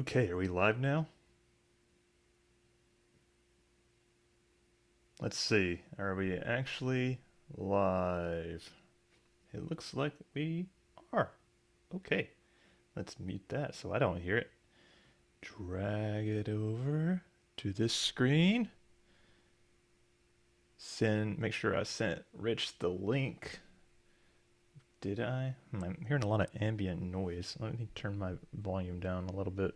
Okay, are we live now? Let's see. Are we actually live? It looks like we are. Okay, let's mute that so I don't hear it. Drag it over to this screen. Make sure I sent Rich the link. Did I? I'm hearing a lot of ambient noise. Let me turn my volume down a little bit.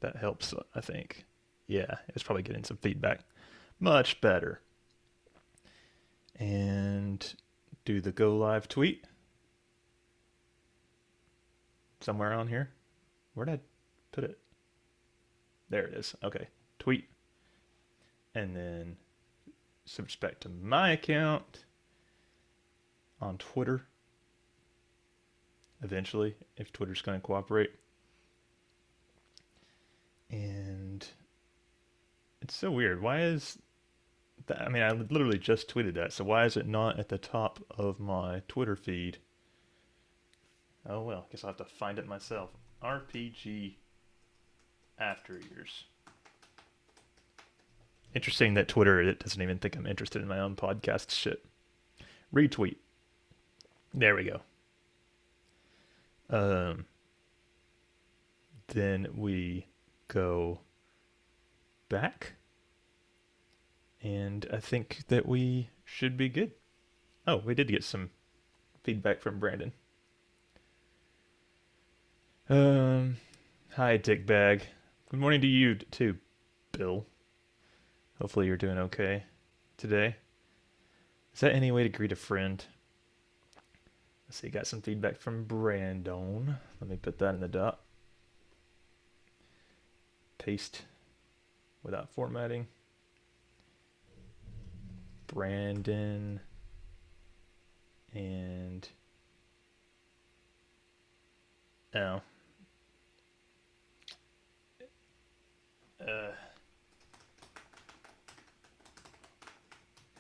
That helps, I think. Yeah, it's probably getting some feedback. Much better. And do the go live tweet somewhere on here. Where did I put it? There it is. Okay. Tweet. And then switch back to my account on Twitter eventually, if Twitter's going to cooperate. And it's so weird. Why is that? I mean, I literally just tweeted that. So why is it not at the top of my Twitter feed? Oh well, guess I'll have to find it myself. RPG After Years. Interesting that Twitter it doesn't even think I'm interested in my own podcast shit. Retweet. There we go. Then we go back. And I think that we should be good. Oh, we did get some feedback from Brandon. Hi, Dickbag. Good morning to you too, Bill. Hopefully you're doing okay today. Is that any way to greet a friend? Let's see, got some feedback from Brandon. Let me put that in the dot. Paste without formatting. Brandon and oh.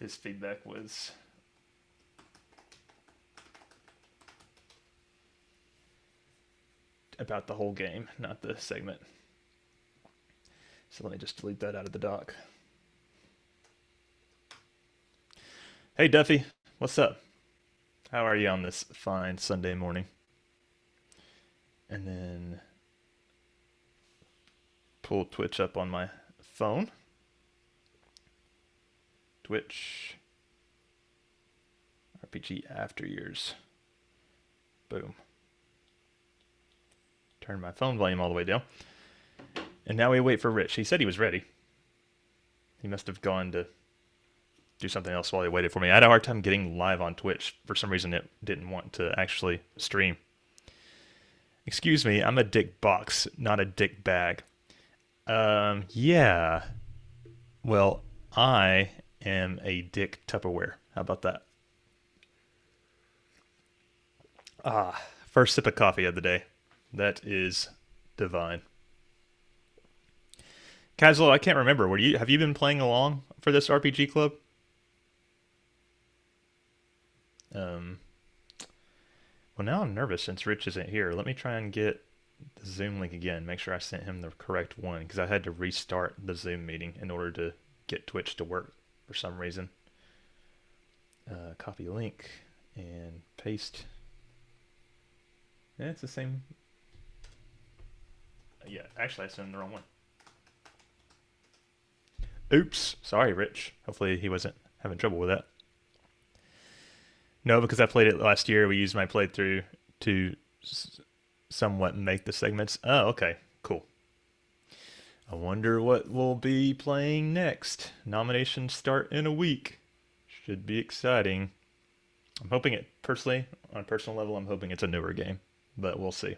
His feedback was about the whole game, not the segment. So let me just delete that out of the doc. Hey Duffy, what's up? How are you on this fine Sunday morning? And then pull Twitch up on my phone. Twitch RPG After Years. Boom. Turn my phone volume all the way down. And now we wait for Rich. He said he was ready. He must have gone to do something else while he waited for me. I had a hard time getting live on Twitch. For some reason, it didn't want to actually stream. Excuse me, I'm a dick box, not a dick bag. Yeah. Well, I am a dick Tupperware. How about that? First sip of coffee of the day. That is divine. Casual, I can't remember. Have you been playing along for this RPG club? Well, now I'm nervous since Rich isn't here. Let me try and get the Zoom link again. Make sure I sent him the correct one because I had to restart the Zoom meeting in order to get Twitch to work for some reason. Copy link and paste. Yeah, it's the same. Yeah, actually, I sent the wrong one. Oops. Sorry, Rich. Hopefully he wasn't having trouble with that. No, because I played it last year. We used my playthrough to somewhat make the segments. Oh, okay. Cool. I wonder what we'll be playing next. Nominations start in a week. Should be exciting. I'm hoping it, personally, on a personal level, I'm hoping it's a newer game, but we'll see.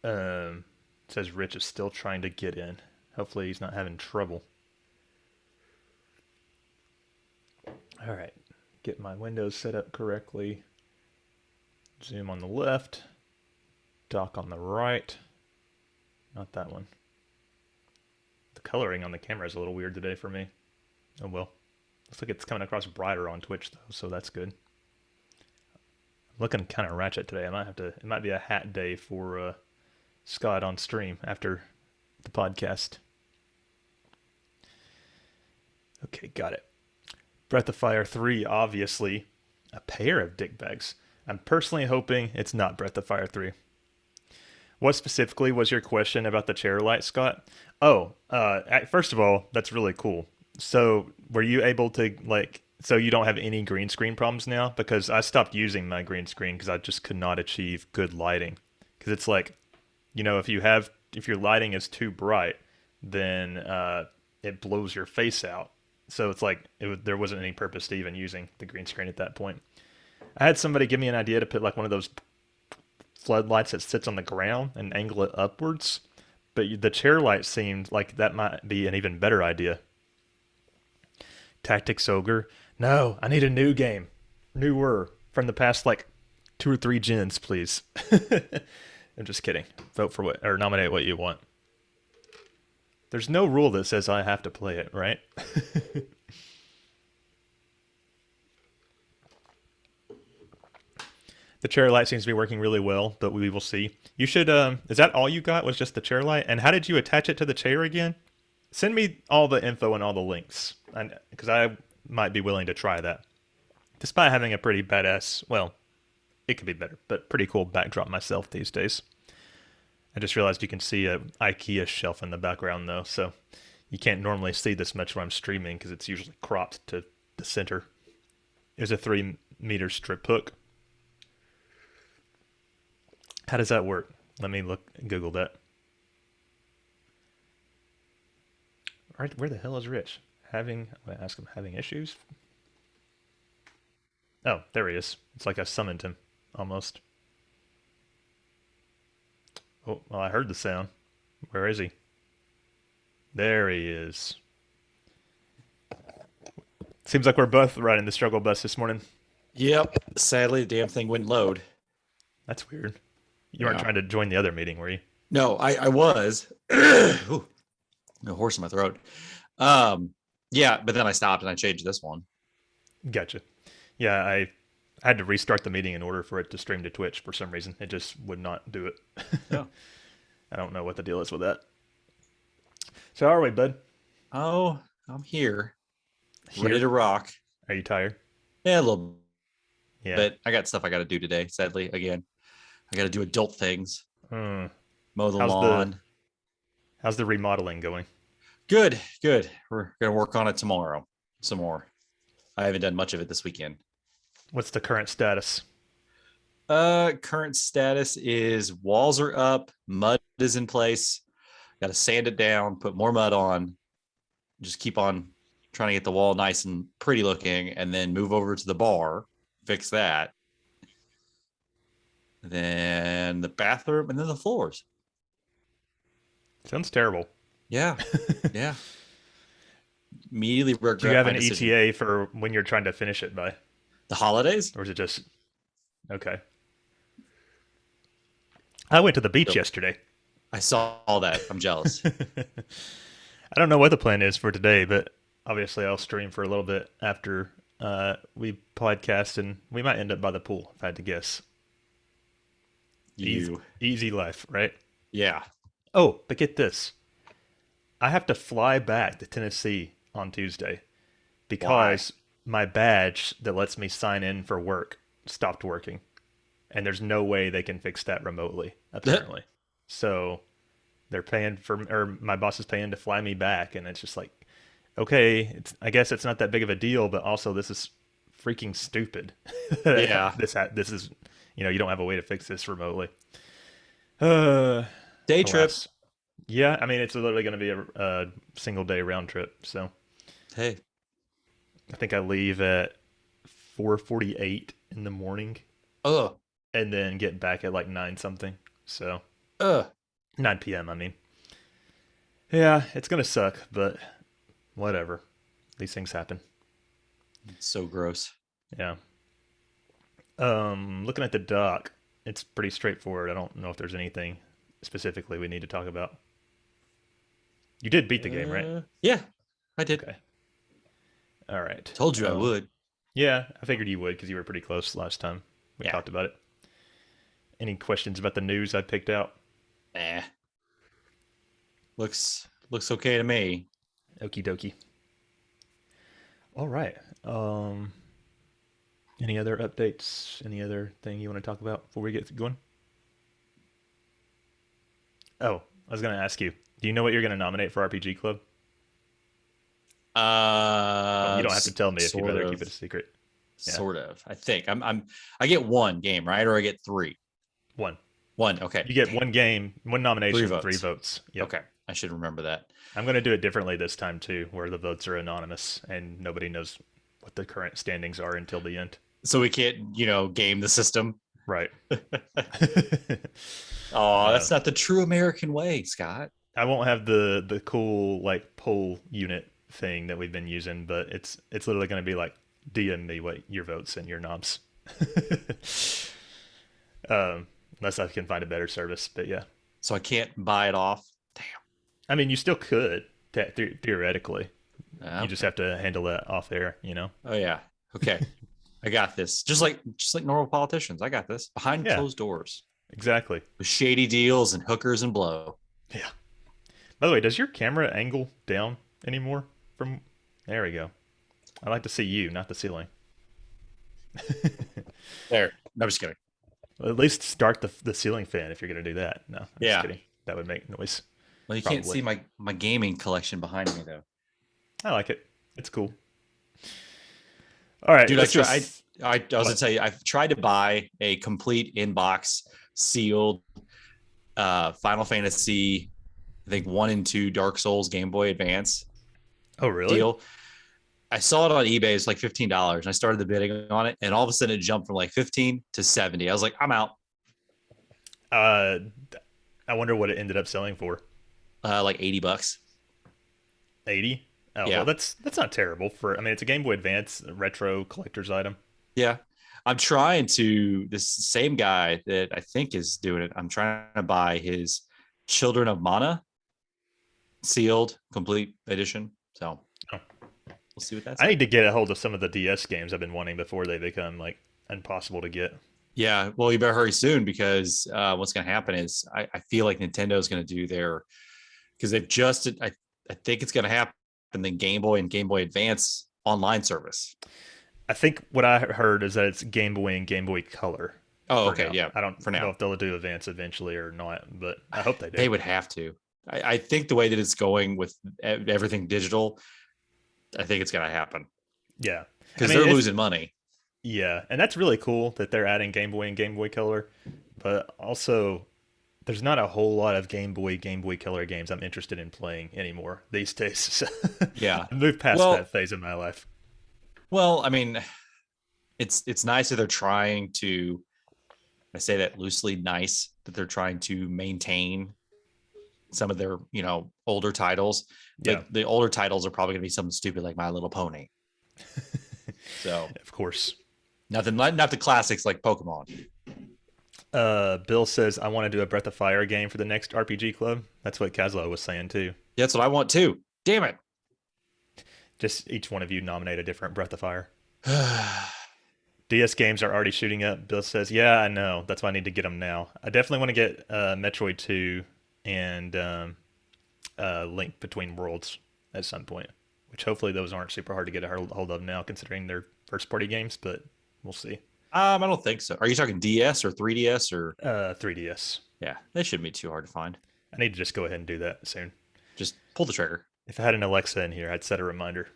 It says Rich is still trying to get in. Hopefully he's not having trouble. All right, get my windows set up correctly. Zoom on the left, dock on the right. Not that one. The coloring on the camera is a little weird today for me. Oh well. Looks like it's coming across brighter on Twitch though, so that's good. Looking kind of ratchet today. I might have to. It might be a hat day for Scott on stream after the podcast. Okay, got it. Breath of Fire 3, obviously. A pair of dick bags. I'm personally hoping it's not Breath of Fire 3. What specifically was your question about the chair light, Scott? Oh, first of all, that's really cool. So, were you able to, like, so you don't have any green screen problems now? Because I stopped using my green screen because I just could not achieve good lighting. Because it's like, if your lighting is too bright, then it blows your face out. So it's like there wasn't any purpose to even using the green screen at that point. I had somebody give me an idea to put like one of those floodlights that sits on the ground and angle it upwards, but the chair light seemed like that might be an even better idea. Tactics Ogre. No, I need a new game. Newer. From the past like 2 or 3 gens, please. I'm just kidding. Vote for what, or nominate what you want. There's no rule that says I have to play it, right? The chair light seems to be working really well, but we will see. You should, is that all you got was just the chair light? And how did you attach it to the chair again? Send me all the info and all the links, because I might be willing to try that. Despite having a pretty badass, well, it could be better, but pretty cool backdrop myself these days. I just realized you can see a IKEA shelf in the background though, so you can't normally see this much when I'm streaming because it's usually cropped to the center. There's a 3 meter strip hook. How does that work? Let me Google that. All right, where the hell is Rich? I'm gonna ask him, having issues? Oh, there he is. It's like I summoned him, almost. Oh, well, I heard the sound. Where is he? There he is. Seems like we're both riding the struggle bus this morning. Yep. Sadly, the damn thing wouldn't load. That's weird. You weren't trying to join the other meeting, were you? No, I was. Ooh, no horse in my throat. Yeah, but then I stopped and I changed this one. Gotcha. Yeah, I had to restart the meeting in order for it to stream to Twitch for some reason. It just would not do it. Yeah. I don't know what the deal is with that. So how are we, bud? Oh, I'm here. Ready to rock. Are you tired? Yeah, a little Yeah. bit. I got stuff I got to do today, sadly. Again, I got to do adult things. Hmm. Mow the How's lawn. how's the remodeling going? Good, good. We're going to work on it tomorrow. Some more. I haven't done much of it this weekend. What's the current status? Current status is walls are up, mud is in place. Got to sand it down, put more mud on. Just keep on trying to get the wall nice and pretty looking, and then move over to the bar, fix that. Then the bathroom, and then the floors. Sounds terrible. Yeah, yeah. Immediately regret Do you have my an decision. ETA for when you're trying to finish it by? The holidays. Or is it just okay? I went to the beach So yesterday. I saw all that. I'm jealous. I don't know what the plan is for today, but obviously I'll stream for a little bit after we podcast, and we might end up by the pool if I had to guess. Easy, You, easy life, right? yeah. Oh, but get this. I have to fly back to Tennessee on Tuesday Why? because my badge that lets me sign in for work stopped working. And there's no way they can fix that remotely, apparently. So they're paying for, or my boss is paying to fly me back, and it's just like, okay, I guess it's not that big of a deal, but also this is freaking stupid. Yeah. This is, you don't have a way to fix this remotely. Uh, Day trip. Alas. Yeah, I mean it's literally going to be a single day round trip, so Hey. I think I leave at 4:48 in the morning Ugh. and then get back at like 9 something. So Ugh. 9 p.m. I mean, yeah, it's gonna suck, but whatever. These things happen. It's so gross. Yeah. Looking at the doc, it's pretty straightforward. I don't know if there's anything specifically we need to talk about. You did beat the game, right? Yeah, I did. Okay. All right. Told you I would. Yeah, I figured you would because you were pretty close last time. We Yeah. talked about it. Any questions about the news I picked out? Eh. Looks okay to me. Okie dokie. All right. Any other updates? Any other thing you want to talk about before we get going? Oh, I was going to ask you. Do you know what you're going to nominate for RPG Club? Oh, you don't have to tell me if you'd Sort rather keep of. it a secret. Yeah, Sort of. I think I get one game, right? Or I get three. one. One. Okay. You get Damn. one game, one Three nomination, three votes. votes. Yep. Okay. I should remember that. I'm going to do it differently this time too, where the votes are anonymous and nobody knows what the current standings are until the end. So we can't, game the system. Right. Oh, uh, that's not the true American way, Scott. I won't have the cool like poll unit thing that we've been using, but it's literally going to be like DM me what your votes and your knobs. Unless I can find a better service, but yeah. So I can't buy it off. Damn. I mean, you still could theoretically. You just Okay. have to handle that off air, you know. Oh yeah. Okay. I got this. Just like normal politicians. I got this. Behind Yeah, closed doors. exactly. With shady deals and hookers and blow. Yeah. By the way, does your camera angle down anymore? From there we go. I like to see you, not the ceiling. There. No, I'm just kidding. Well, at least start the ceiling fan if you're gonna do that. No, I'm just Yeah. kidding. That would make noise. Well, you can't Probably. see my gaming collection behind me though. I like it. It's cool. All right, Dude, let's I was gonna what? tell you, I've tried to buy a complete inbox sealed Final Fantasy, I think 1 and 2 Dark Souls Game Boy Advance Oh, really? deal. I saw it on eBay. It's like $15. And I started the bidding on it, and all of a sudden it jumped from like 15 to 70. I was like, I'm out. Uh, I wonder what it ended up selling for. Like $80. 80? Oh, well, Yeah. that's not terrible for. I mean, it's a Game Boy Advance a retro collector's item. Yeah. I'm trying to, this same guy that I think is doing it, I'm trying to buy his Children of Mana sealed complete edition. So Oh. we'll see what that's I like. need to get a hold of some of the DS games I've been wanting before they become like impossible to get. Yeah. Well, you better hurry soon because what's going to happen is I feel like Nintendo is going to do their, because they've just, I think it's going to happen, the Game Boy and Game Boy Advance online service. I think what I heard is that it's Game Boy and Game Boy Color Oh, for okay. now. Yeah. I don't For know now, if they'll do Advance eventually or not, but I hope they do. they would have to. I think the way that it's going with everything digital, I think it's going to happen Yeah. I because mean, they're it's losing money. yeah, and that's really cool that they're adding Game Boy and Game Boy Color, but also there's not a whole lot of Game Boy Color games I'm interested in playing anymore these days. So Yeah. I moved past Well, that phase in my life. I mean, it's nice that they're trying to. I say that loosely, nice that they're trying to maintain some of their older titles, Yeah, but the older titles are probably going to be something stupid like My Little Pony. So of course. nothing, not the classics like Pokemon. Bill says I want to do a Breath of Fire game for the next RPG club. That's what Kazlo was saying too. That's what I want too. Damn it. Just each one of you nominate a different Breath of Fire. DS games are already shooting up. Bill says, "Yeah, I know. That's why I need to get them now. I definitely want to get Metroid 2 and Link Between Worlds at some point. Which hopefully those aren't super hard to get a hold of now, considering they're first party games. But we'll see. I don't think so. Are you talking DS or 3DS or? 3DS. Yeah, they shouldn't be too hard to find. I need to just go ahead and do that soon. Just pull the trigger. If I had an Alexa in here, I'd set a reminder.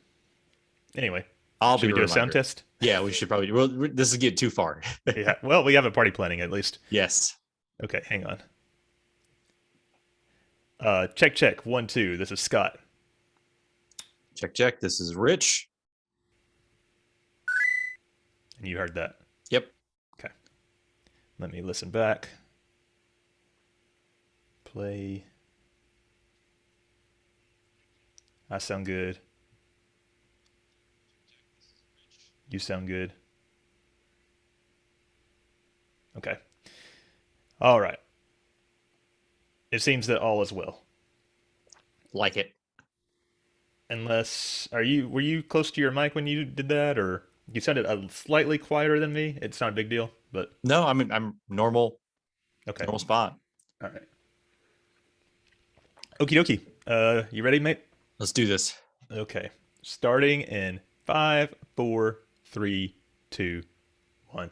Anyway, I'll should be we the do a sound reminder. test? Yeah, we should probably. Well, this is getting too far. Yeah. Well, we have a party planning at least. Yes. Okay, hang on. Check, check. 1, 2. This is Scott. Check, check. This is Rich. And you heard that. Yep. Okay. Let me listen back. Play. I sound good. You sound good. Okay. All right. It seems that all is well. Like it. Unless, were you close to your mic when you did that, or you sounded slightly quieter than me? It's not a big deal. but No, I'm normal okay. spot. All right. Okie dokie. You ready, mate? Let's do this. Okay. Starting in 5, 4, 3, 2, 1.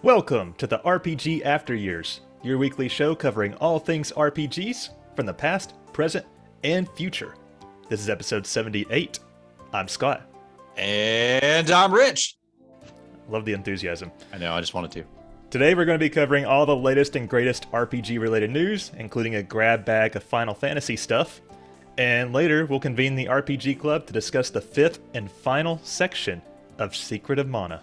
Welcome to the RPG After Years, your weekly show covering all things RPGs from the past, present, and future. This is episode 78. I'm Scott. And I'm Rich. Love the enthusiasm. I know, I just wanted to. Today we're going to be covering all the latest and greatest RPG related news, including a grab bag of Final Fantasy stuff. And later we'll convene the RPG Club to discuss the fifth and final section of Secret of Mana.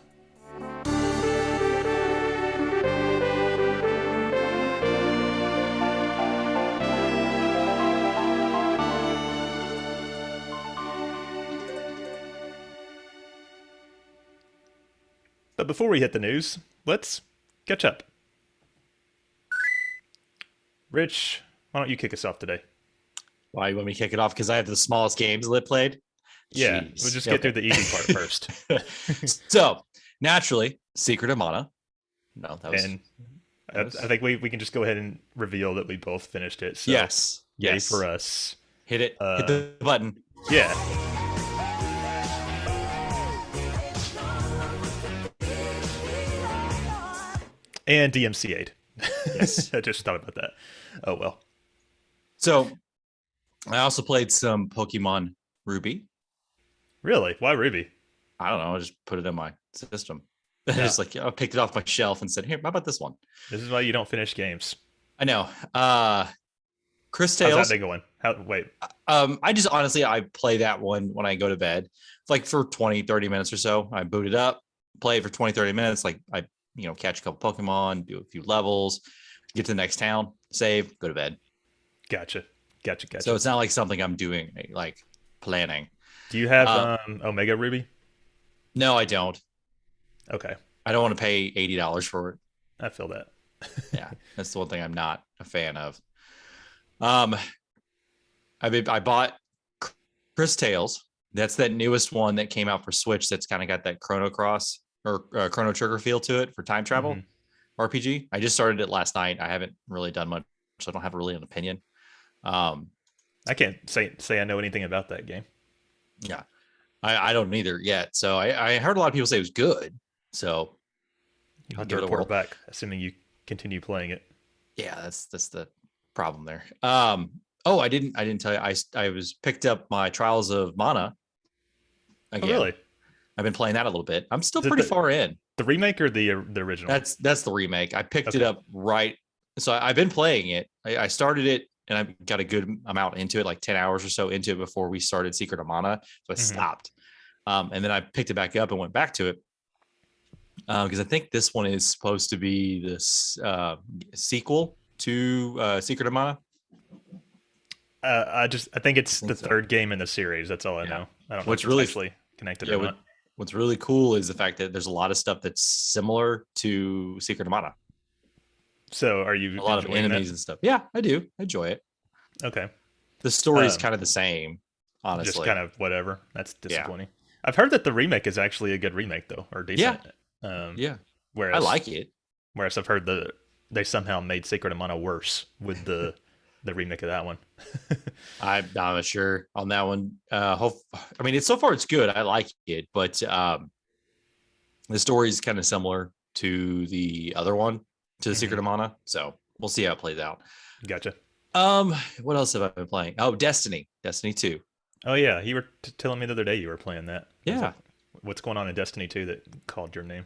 But before we hit the news, let's catch up. Rich, why don't you kick us off today? Why you want me to kick it off? Because I have the smallest games that played. Yeah, Jeez. we'll just get through the easy part first. So, naturally, Secret of Mana. No, that was... And I think we can just go ahead and reveal that we both finished it. So yes. yay for us. Hit it. Hit the button. Yeah. And DMCA'd. Yes. I just thought about that. Oh, well. So, I also played some Pokemon Ruby. Really? Why Ruby? I don't know. I just put it in my system. I Yeah. just I picked it off my shelf and said, "Here, how about this one?" This is why you don't finish games. I know. Chris How's Tales. that been going? Wait. I just honestly I play that one when I go to bed. Like for 20, 30 minutes or so. I boot it up, play it for 20, 30 minutes. Like I catch a couple Pokemon, do a few levels, get to the next town, save, go to bed. Gotcha. So it's not like something I'm doing like planning. Do you have Omega Ruby? No, I don't. Okay. I don't want to pay $80 for it. I feel that. Yeah, that's the one thing I'm not a fan of. I bought Chris Tales. That's that newest one that came out for Switch. That's kind of got that Chrono Cross or Chrono Trigger feel to it for time travel RPG. I just started it last night. I haven't really done much, so I don't have really an opinion. I can't say I know anything about that game. Yeah, I don't either yet. So I heard a lot of people say it was good. So I'll give it a whirl back, assuming you continue playing it. Yeah, that's the problem there. I didn't tell you. I was picked up my Trials of Mana again. Oh, really? I've been playing that a little bit. I'm still pretty far in. The remake or the original? That's the remake. I picked it up right. So I've been playing it. I started it and I got a good amount into it, like 10 hours or so into it before we started Secret of Mana. So I stopped. And then I picked it back up and went back to it. Because I think this one is supposed to be this sequel to Secret of Mana. I think it's the third game in the series. That's all I know. I don't know if it's actually connected or not. What's really cool is the fact that there's a lot of stuff that's similar to Secret of Mana. So are you a lot of enemies and stuff? Yeah, I do. I enjoy it. Okay. The story is kind of the same, honestly. Just kind of whatever. That's disappointing. Yeah. I've heard that the remake is actually a good remake though, or decent. Yeah. Whereas I like it. Whereas I've heard they somehow made Secret of Mana worse with the remake of that one. I'm not sure on that one. It's so far it's good. I like it, but the story is kind of similar to the other one, to the Secret of Mana. So we'll see how it plays out. Gotcha. What else have I been playing? Oh, Destiny. Destiny 2. Oh yeah, you were telling me the other day you were playing that. I was Yeah. like, what's going on in Destiny 2 that called your name?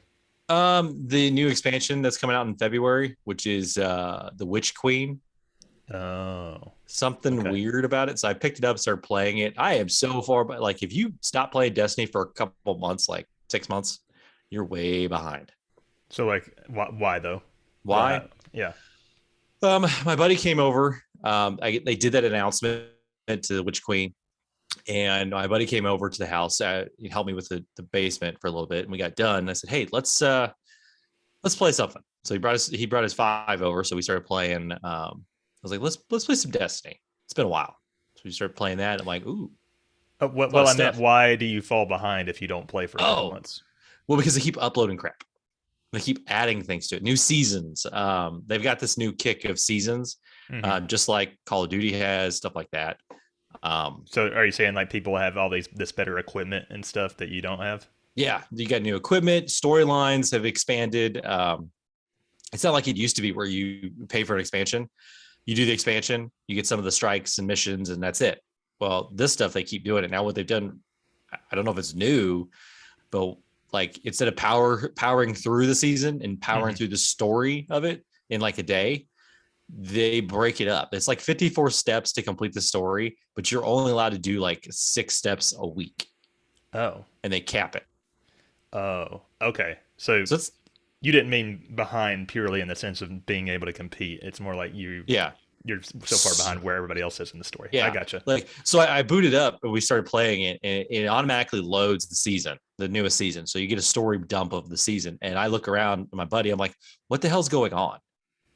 The new expansion that's coming out in February, which is the Witch Queen. Oh, Something okay. weird about it. So I picked it up, started playing it. I am so far, but like if you stop playing Destiny for a couple months, like 6 months, you're way behind. So like, why though? Why? Yeah. My buddy came over. They did that announcement to the Witch Queen, and my buddy came over to the house. He helped me with the basement for a little bit, and we got done. And I said, "Hey, let's play something." So he brought his five over. So we started playing. I was like, let's play some Destiny. It's been a while, so we started playing that. I'm like, ooh, a lot Well, of I meant, stuff. why do you fall behind if you don't play for a couple Oh, months? well, because they keep uploading crap. They keep adding things to it. New seasons. They've got this new kick of seasons, Hmm. just like Call of Duty has stuff like that. Um, So are you saying like people have all this better equipment and stuff that you don't have? yeah, you got new equipment. Storylines have expanded. It's not like it used to be where you pay for an expansion. You do the expansion, you get some of the strikes and missions, and that's it. Well, this stuff they keep doing it now. What they've done, I don't know if it's new, but like instead of powering through the season and powering Hmm. through the story of it in like a day, they break it up. It's like 54 steps to complete the story, but you're only allowed to do like 6 steps a week, Oh. and they cap it. Oh. Okay. So So it's you didn't mean behind purely in the sense of being able to compete. It's more like yeah. you're so far behind where everybody else is in the story. I Yeah. gotcha. Like, so I booted up and we started playing it, and it automatically loads the season, the newest season. So you get a story dump of the season. And I look around at my buddy, I'm like, what the hell's going on?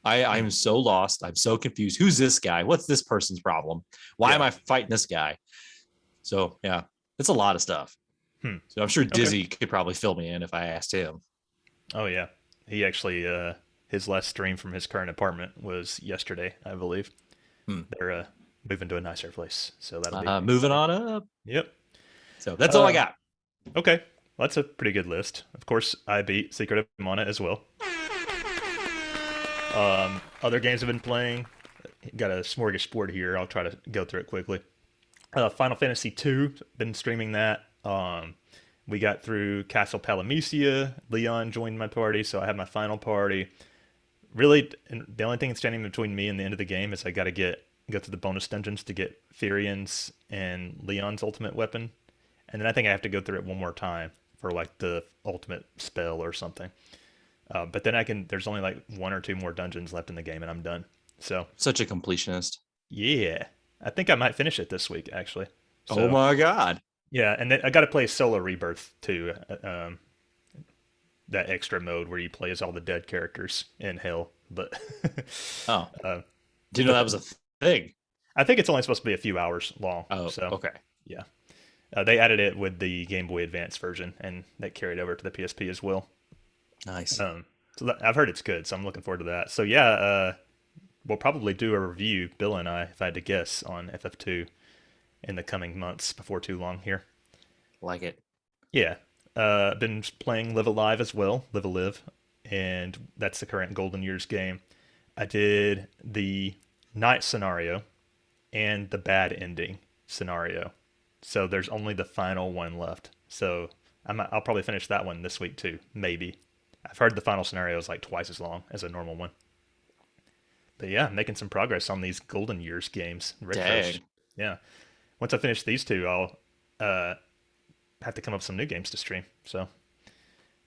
I'm Hmm. so lost. I'm so confused. Who's this guy? What's this person's problem? Why am Yeah. I fighting this guy? So yeah, it's a lot of stuff. Hmm. So I'm sure Okay. Dizzy could probably fill me in if I asked him. Oh yeah. He actually his last stream from his current apartment was yesterday, I believe. Hmm. They're moving to a nicer place, so that'll be Moving exciting. on up. Yep. So that's all I Uh, got. okay. Well, that's a pretty good list. Of course, I beat Secret of Mana as well. Other games I've been playing. Got a smorgasbord here. I'll try to go through it quickly. Final Fantasy II. Been streaming that. We got through Castle Palamecia. Leon joined my party, so I have my final party. Really, the only thing standing between me and the end of the game is I got to go through the bonus dungeons to get Firian's and Leon's ultimate weapon, and then I think I have to go through it one more time for like the ultimate spell or something. But then I can. There's only like one or two more dungeons left in the game, and I'm done. So Such a completionist. yeah, I think I might finish it this week actually. Oh So my god. yeah, and then I got to play Solo Rebirth too. That extra mode where you play as all the dead characters in Hell, but Oh, uh, didn't know but that was a thing. I think it's only supposed to be a few hours long. Oh, So okay. yeah, they added it with the Game Boy Advance version, and that carried over to the PSP as well. Nice. I've heard it's good, so I'm looking forward to that. So yeah, we'll probably do a review, Bill and I, if I had to guess, on FF2 in the coming months before too long here. Like it. Yeah, been playing Live Alive as well, Live a Live, and that's the current Golden Years game. I did the night scenario and the bad ending scenario. So there's only the final one left. So I'll probably finish that one this week too, maybe. I've heard the final scenario is like twice as long as a normal one. But yeah, making some progress on these Golden Years games. Retros. Dang. Yeah. Once I finish these two, I'll have to come up with some new games to stream. So,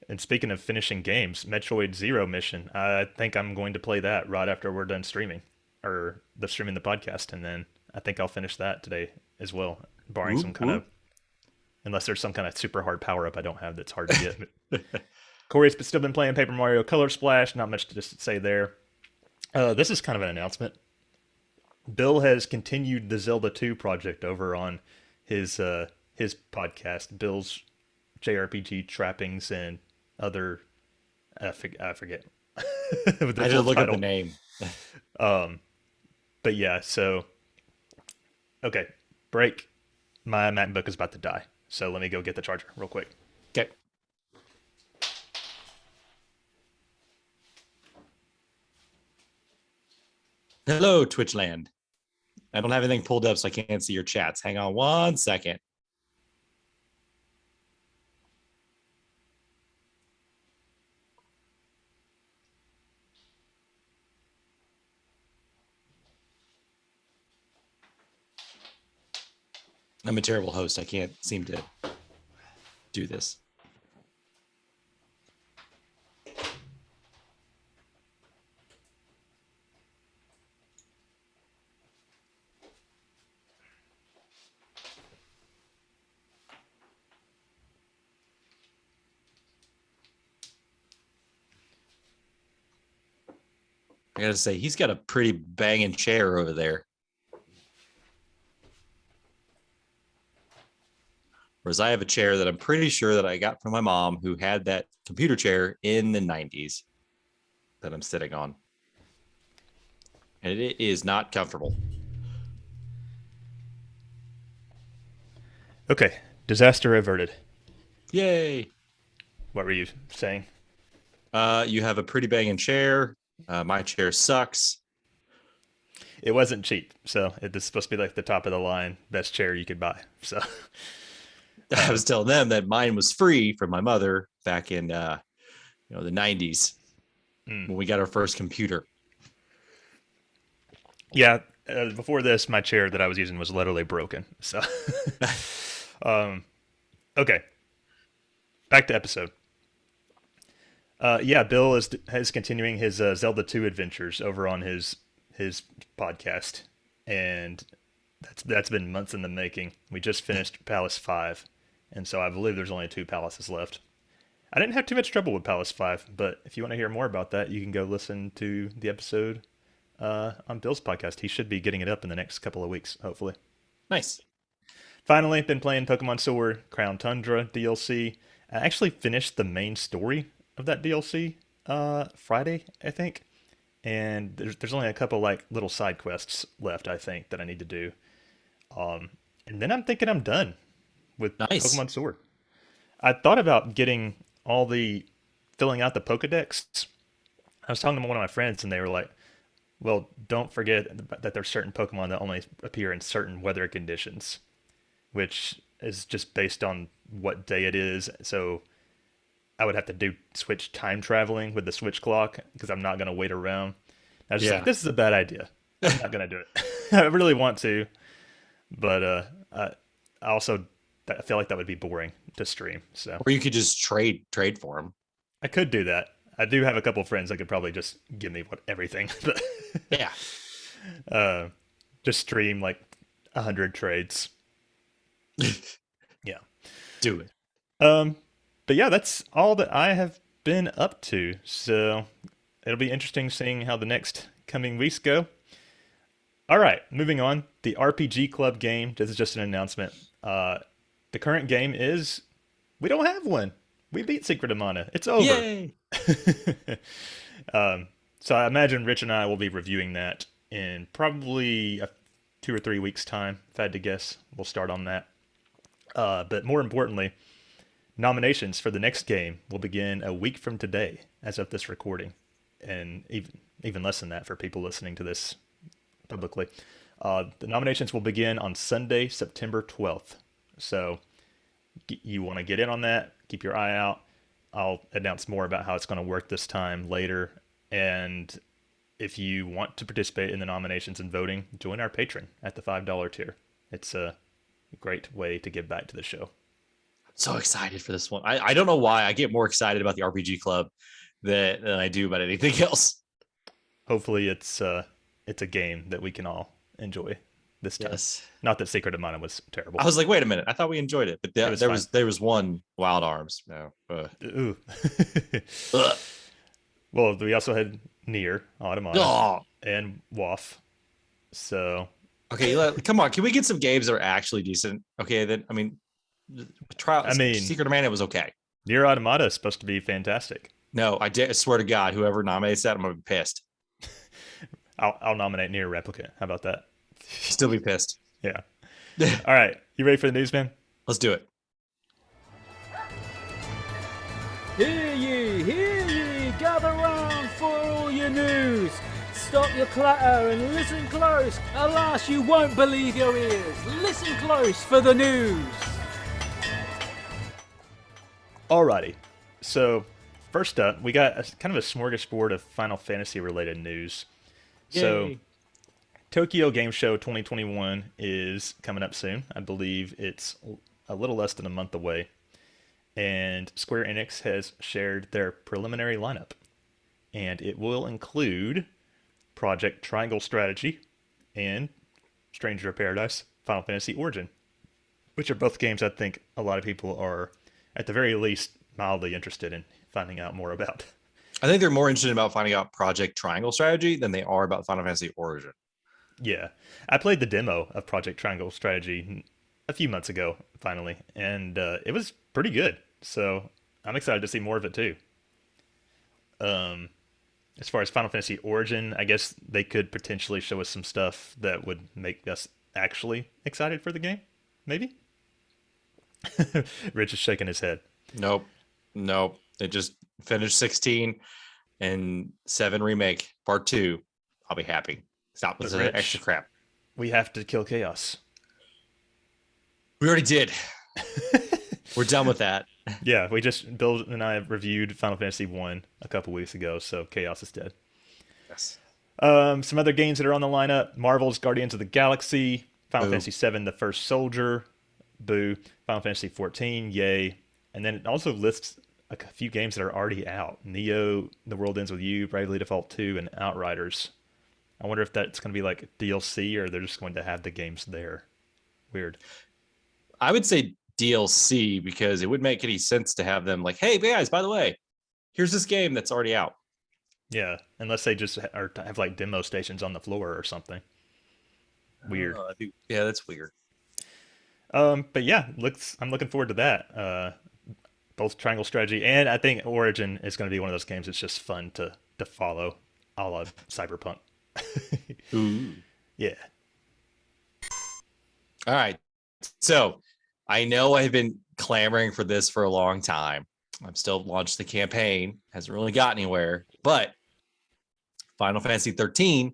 and speaking of finishing games, Metroid Zero Mission, I think I'm going to play that right after we're done streaming, or the streaming the podcast, and then I think I'll finish that today as well, barring some Whoop, kind of, whoop. unless there's some kind of super hard power up I don't have that's hard to get. Corey's still been playing Paper Mario Color Splash. Not much to just say there. This is kind of an announcement. Bill has continued the Zelda 2 project over on his podcast, Bill's JRPG Trappings and other. I forget the I full didn't look up the title. name. Um, but yeah, so okay, break. My MacBook is about to die, so let me go get the charger real quick. Okay. Hello, Twitchland. I don't have anything pulled up, so I can't see your chats. Hang on 1 second. I'm a terrible host. I can't seem to do this. I gotta say, he's got a pretty banging chair over there. Whereas I have a chair that I'm pretty sure that I got from my mom, who had that computer chair in the 90s that I'm sitting on. And it is not comfortable. Okay, disaster averted. Yay. What were you saying? You have a pretty banging chair. My chair sucks. It wasn't cheap, so it's supposed to be like the top of the line best chair you could buy. So I was telling them that mine was free from my mother back in the 90s when we got our first computer. Yeah, before this, my chair that I was using was literally broken. So, okay, back to episode. Yeah, Bill is continuing his Zelda 2 adventures over on his podcast, and that's been months in the making. We just finished Palace 5, and so I believe there's only 2 palaces left. I didn't have too much trouble with Palace 5, but if you want to hear more about that, you can go listen to the episode on Bill's podcast. He should be getting it up in the next couple of weeks, hopefully. Nice. Finally, been playing Pokemon Sword Crown Tundra DLC. I actually finished the main story of that DLC Friday, I think. And there's only a couple like little side quests left, I think, that I need to do. And then I'm thinking I'm done with Nice. Pokemon Sword. I thought about filling out the Pokedex. I was talking to one of my friends, and they were like, well, don't forget that there's certain Pokemon that only appear in certain weather conditions, which is just based on what day it is. So I would have to switch time traveling with the switch clock because I'm not going to wait around. I was just like, this is a bad idea. I'm not going to do it. I really want to, but I also I feel like that would be boring to stream. So, or you could just trade for them. I could do that. I do have a couple of friends that could probably just give me everything. But yeah. Just stream like 100 trades. Yeah. Do it. But yeah, that's all that I have been up to. So it'll be interesting seeing how the next coming weeks go. All right, moving on. The RPG Club game. This is just an announcement. The current game is we don't have one. We beat Secret of Mana. It's over. Yay! So I imagine Rich and I will be reviewing that in probably 2 or 3 weeks' time. If I had to guess, we'll start on that. But more importantly, nominations for the next game will begin a week from today, as of this recording, and even less than that for people listening to this publicly. The nominations will begin on Sunday, September 12th. So you want to get in on that, keep your eye out. I'll announce more about how it's going to work this time later. And if you want to participate in the nominations and voting, join our Patreon at the $5 tier. It's a great way to give back to the show. So excited for this one. I don't know why I get more excited about the RPG Club than I do about anything else. Hopefully it's a game that we can all enjoy this time. Yes. Not that Secret of Mana was terrible. I was like, wait a minute. I thought we enjoyed it, but there was one Wild Arms. No. Ooh. Well, we also had Nier Automata and WAF. So okay, come on. Can we get some games that are actually decent? Okay, then Secret of Mana was okay. Nier Automata is supposed to be fantastic. No, I swear to God, whoever nominates that, I'm gonna be pissed. I'll nominate Nier Replicant. How about that? Still be pissed. Yeah. All right. You ready for the news, man? Let's do it. Hear ye, gather round for all your news. Stop your clatter and listen close. Alas, you won't believe your ears. Listen close for the news. Alrighty. So, first up, we got kind of a smorgasbord of Final Fantasy related news. So, Yay. Tokyo Game Show 2021 is coming up soon. I believe it's a little less than a month away. And Square Enix has shared their preliminary lineup. And it will include Project Triangle Strategy and Stranger of Paradise Final Fantasy Origin, which are both games I think a lot of people are, at the very least, mildly interested in finding out more about. I think they're more interested about finding out Project Triangle Strategy than they are about Final Fantasy Origin. Yeah, I played the demo of Project Triangle Strategy a few months ago, finally, and it was pretty good. So I'm excited to see more of it too. Um, as far as Final Fantasy Origin, I guess they could potentially show us some stuff that would make us actually excited for the game. Maybe. Rich is shaking his head. Nope. Nope. They just finished 16 and 7 remake part 2. I'll be happy. Stop with But the extra Rich, crap. we have to kill chaos. We already did. We're done with that. Yeah, Bill and I reviewed Final Fantasy 1 a couple weeks ago, so chaos is dead. Yes. Some other games that are on the lineup: Marvel's Guardians of the Galaxy, Final Boo. Fantasy VII: The First Soldier, boo, Final Fantasy 14, yay, and then it also lists a few games that are already out: Neo, The World Ends with You, Bravely Default 2, and Outriders. I wonder if that's going to be like DLC or they're just going to have the games there. Weird. I would say DLC because it wouldn't make any sense to have them like, hey guys, by the way, here's this game that's already out. Yeah, unless they just have like demo stations on the floor or something. Weird. Yeah, that's weird. But yeah, I'm looking forward to that. Both Triangle Strategy and I think Origin is going to be one of those games that's just fun to follow, a la Cyberpunk. Ooh. Yeah. All right. So I know I've been clamoring for this for a long time. I'm still launched the campaign, hasn't really got anywhere, but Final Fantasy 13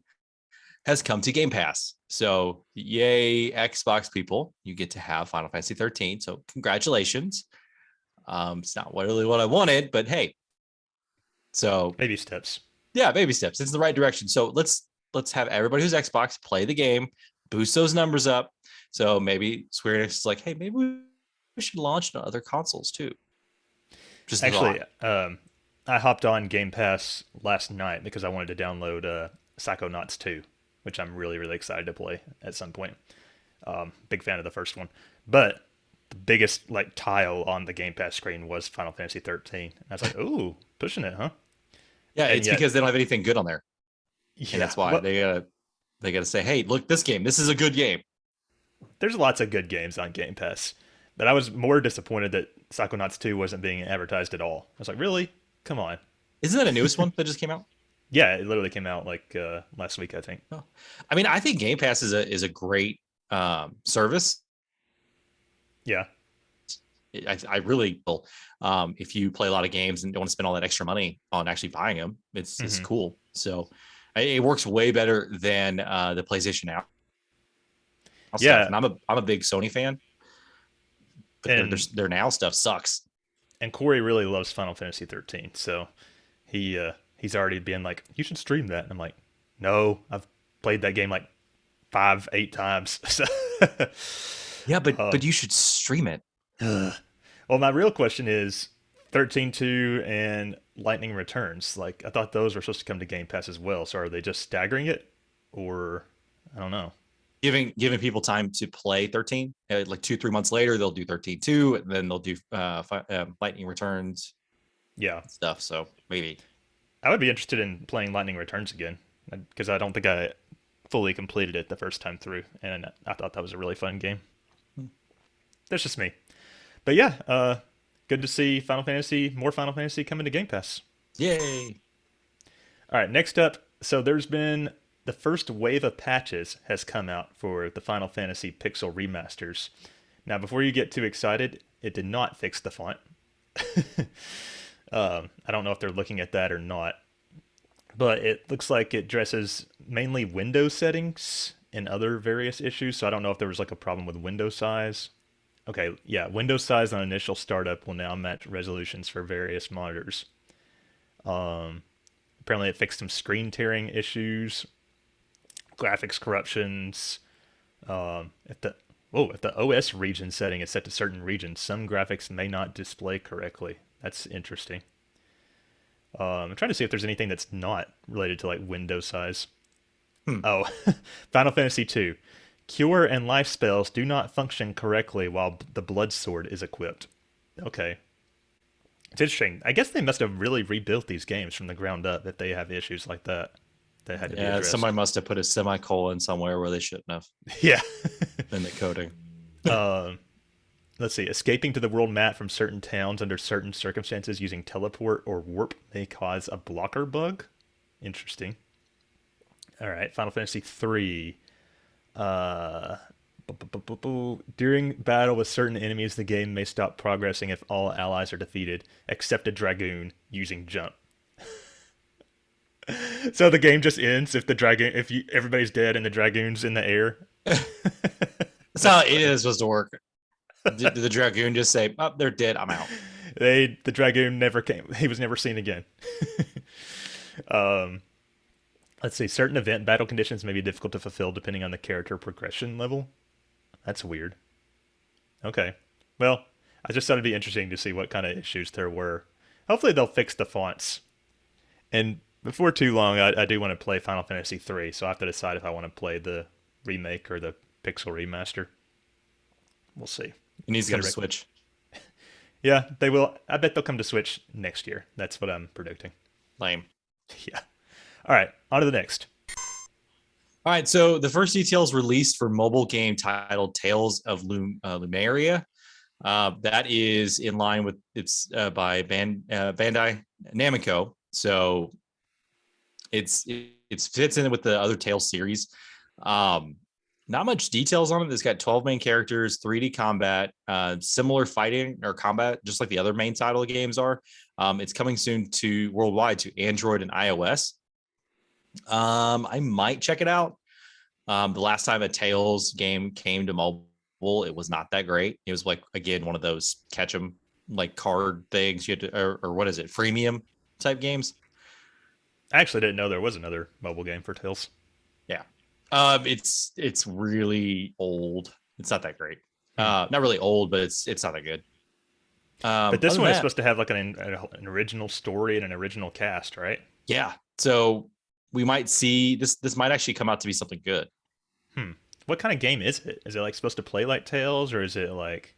has come to Game Pass. So yay, Xbox people, you get to have Final Fantasy 13. So congratulations. It's not really what I wanted, but hey. So Baby steps. yeah, baby steps. It's in the right direction. So let's have everybody who's Xbox play the game, boost those numbers up. So maybe Square Enix is like, hey, maybe we should launch on other consoles too. Just a Actually, thought. I hopped on Game Pass last night because I wanted to download Psychonauts 2, which I'm really, really excited to play at some point. Big fan of the first one. But the biggest like tile on the Game Pass screen was Final Fantasy 13. And I was like, ooh, pushing it, huh? Yeah, And it's yet, because they don't have anything good on there, yeah, and that's why well, they gotta say, hey, look, this game, this is a good game. there's lots of good games on Game Pass. But I was more disappointed that Psychonauts 2 wasn't being advertised at all. I was like, really? Come on. Isn't that a newest one that just came out? Yeah, it literally came out like last week, I think. Oh. I mean, I think Game Pass is a great service. Yeah. I really will. If you play a lot of games and don't want to spend all that extra money on actually buying them, it's Hmm. cool. So it works way better than the PlayStation Now stuff. Yeah, And I'm a big Sony fan, but and their Now stuff sucks. Corey really loves Final Fantasy 13, so he's already been like, you should stream that. And I'm like, no, I've played that game like 5, 8 times. So, Yeah, but you should stream it. well, my real question is 13.2 and Lightning Returns. Like, I thought those were supposed to come to Game Pass as well. So are they just staggering it, or I don't know? Giving people time to play 13. Like 2-3 months later, they'll do 13.2, and then they'll do Lightning Returns Yeah, stuff. So maybe. I would be interested in playing Lightning Returns again because I don't think I fully completed it the first time through, and I thought that was a really fun game. That's just me. But yeah, good to see more Final Fantasy coming to Game Pass. Yay. All right, next up, so there's been the first wave of patches has come out for the Final Fantasy Pixel remasters. Now, before you get too excited, it did not fix the font. I don't know if they're looking at that or not. but it looks like it addresses mainly window settings and other various issues. So I don't know if there was like a problem with window size. Okay, yeah, window size on initial startup will now match resolutions for various monitors. Apparently, it fixed some screen tearing issues, graphics corruptions. If the if the OS region setting is set to certain regions, some graphics may not display correctly. That's interesting. I'm trying to see if there's anything that's not related to like window size. Oh, Final Fantasy II. Cure and life spells do not function correctly while the blood sword is equipped. Okay. It's interesting. I guess they must have really rebuilt these games from the ground up if they have issues like that that had to be Yeah, addressed. somebody must have put a semicolon somewhere where they shouldn't have Yeah. in the coding. Let's see. Escaping to the world map from certain towns under certain circumstances using teleport or warp may cause a blocker bug. Interesting. All right. Final Fantasy 3. During battle with certain enemies, the game may stop progressing if all allies are defeated, except a dragoon using jump. So the game just ends if the dragoon, everybody's dead and the dragoon's in the air. That's how it is supposed to work. Did the dragoon just say, "Oh, they're dead. I'm out"? The dragoon never came. He was never seen again. Let's see. Certain event battle conditions may be difficult to fulfill depending on the character progression level. That's weird. Okay. Well, I just thought it'd be interesting to see what kind of issues there were. Hopefully they'll fix the fonts. And before too long, I do want to play Final Fantasy 3, so I have to decide if I want to play the remake or the pixel remaster. We'll see. It needs to go to Switch. Yeah, they will. I bet they'll come to Switch next year. That's what I'm predicting. Lame. Yeah. All right, on to the next. All right, so the first details released for mobile game titled Tales of Luminaria. That is in line with it's by Bandai Namco. So it fits in with the other Tales series. Not much details on it. It's got 12 main characters, 3D combat, similar fighting or combat, just like the other main title games are. It's coming soon to worldwide to Android and iOS. I might check it out. The last time a Tales game came to mobile, it was not that great. It was like, again, one of those catch 'em like card things. You had to, or what is it, freemium type games. I actually didn't know there was another mobile game for Tales. Yeah. It's really old. It's not that great. Not really old, but it's not that good. But this one is supposed to have like an original story and an original cast, right? Yeah. So we might see this. This might actually come out to be something good. What kind of game is it? Is it like supposed to play like Tales, or is it like?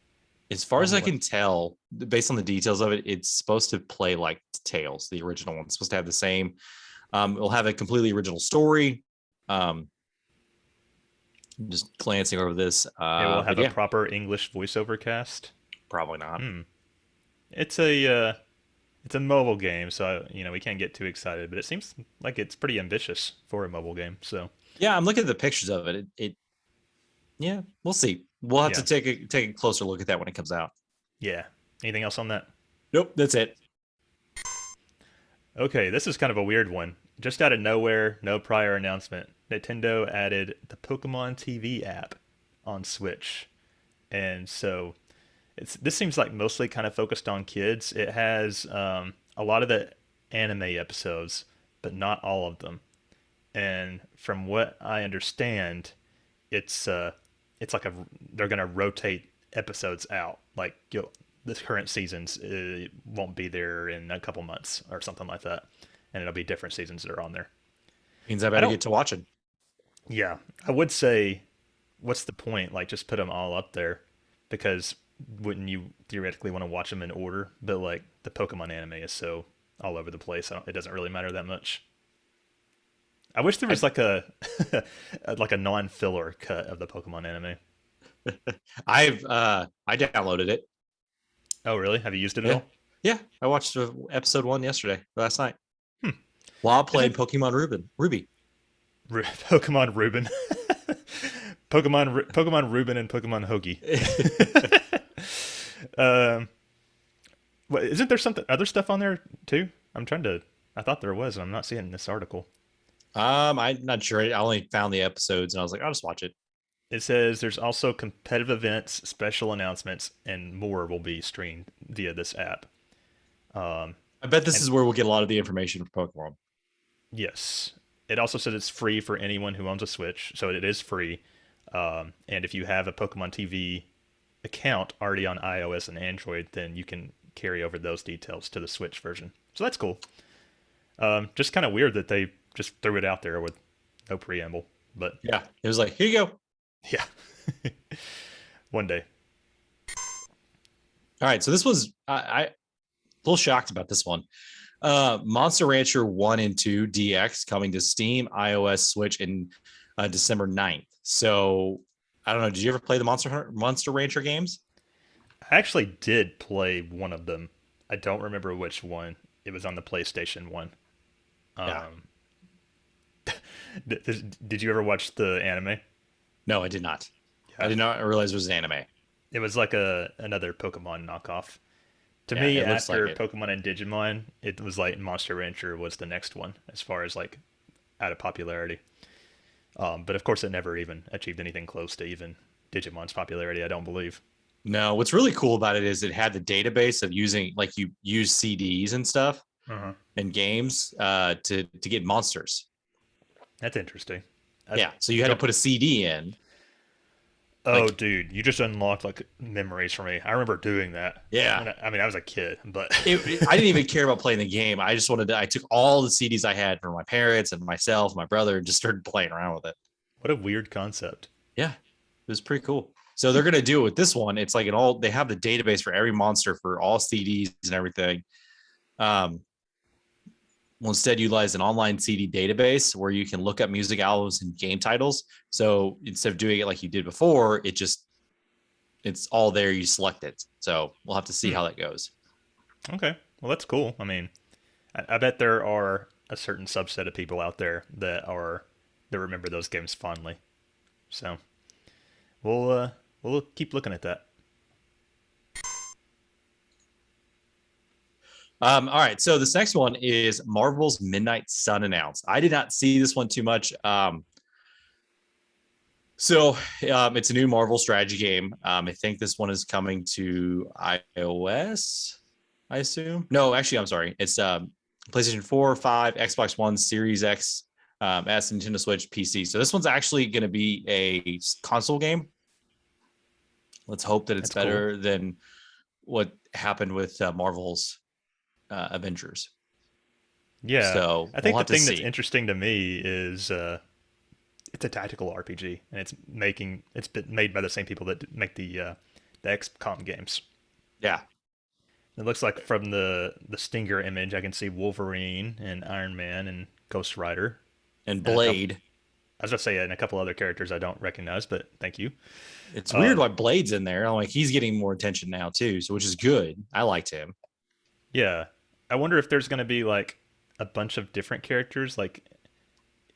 As far as I can tell, based on the details of it, it's supposed to play like Tales, the original one. It's supposed to have the same. It'll have a completely original story. Just glancing over this. It will have a proper English voiceover cast. Probably not. It's a mobile game, so we can't get too excited. But it seems like it's pretty ambitious for a mobile game. So yeah, I'm looking at the pictures of it. Yeah, we'll see. We'll have to take a closer look at that when it comes out. Yeah. Anything else on that? Nope, that's it. Okay, this is kind of a weird one. Just out of nowhere, no prior announcement, Nintendo added the Pokemon TV app on Switch. And so this seems like mostly kind of focused on kids. It has a lot of the anime episodes, but not all of them. And from what I understand, it's like they're going to rotate episodes out. Like this current seasons won't be there in a couple months or something like that. And it'll be different seasons that are on there. Means I better get to watching. Yeah, I would say, what's the point? Like, just put them all up there, because wouldn't you theoretically want to watch them in order? But like the Pokemon anime is so all over the place, it doesn't really matter that much. I wish there was like a like a non-filler cut of the Pokemon anime. I downloaded it. Oh, really? Have you used it at all? Yeah, I watched episode 1 last night. While playing Pokemon Ruby. Pokemon Ruben. Pokemon Ruben and Pokemon Hoagie. What, isn't there something other stuff on there too? I'm trying to I thought there was, and I'm not seeing it in this article. I'm not sure. I only found the episodes, and I was like, I'll just watch it. It says there's also competitive events, special announcements, and more will be streamed via this app. I bet this And is where we'll get a lot of the information for Pokemon. yes, it also says it's free for anyone who owns a Switch, so it is free. And if you have a Pokemon TV account already on iOS and Android, then you can carry over those details to the Switch version. So that's cool. Just kind of weird that they just threw it out there with no preamble, but Yeah, it was like, here you go. yeah, one day. All right, so this was I a little shocked about this one. Monster Rancher 1 and 2 DX coming to Steam, iOS, Switch in December 9th. So I don't know. Did you ever play the Monster Rancher games? I actually did play one of them. I don't remember which one. It was on the PlayStation 1. Yeah. Did you ever watch the anime? No, I did not. Yeah. I did not realize it was an anime. It was like another Pokemon knockoff. To Yeah, me, it looks after like it. Pokemon and Digimon, it was like Monster Rancher was the next one as far as like out of popularity. But of course, it never even achieved anything close to even Digimon's popularity. I don't believe. No, what's really cool about it is it had the database of using like you use CDs and stuff Uh-huh. and games to get monsters. That's interesting. Yeah, so you had to put a CD in. Oh, Like, dude, you just unlocked like memories for me. I remember doing that. Yeah. I mean, I was a kid, but I didn't even care about playing the game. I just wanted to. I took all the CDs I had from my parents and myself, my brother, and just started playing around with it. what a weird concept. Yeah, it was pretty cool. So they're gonna do it with this one. It's like an all. They have the database for every monster for all CDs and everything. Will instead utilize an online CD database where you can look up music albums and game titles. So instead of doing it like you did before, it's all there. You select it. So we'll have to see how that goes. Okay, well, that's cool. I mean, I bet there are a certain subset of people out there that remember those games fondly. So we'll keep looking at that. All right. So this next one is Marvel's Midnight Sun announced. I did not see this one too much. It's a new Marvel strategy game. I think this one is coming to iOS, I assume. No, actually, I'm sorry. It's PlayStation 4, 5, Xbox One, Series X, S, Nintendo Switch, PC. So this one's actually going to be a console game. Let's hope that it's That's better than what happened with Marvel's Avengers. Yeah, So I think we'll the have to thing that's see. interesting to me is it's a tactical RPG, and it's been made by the same people that make the XCOM games. Yeah. It looks like from the Stinger image, I can see Wolverine and Iron Man and Ghost Rider. And And a couple, Blade. I was gonna say, and a couple other characters I don't recognize, but thank you. It's Uh, weird why Blade's in there. I'm like, he's getting more attention now too, so which is good. I liked him. yeah, I wonder if there's gonna be like a bunch of different characters. Like,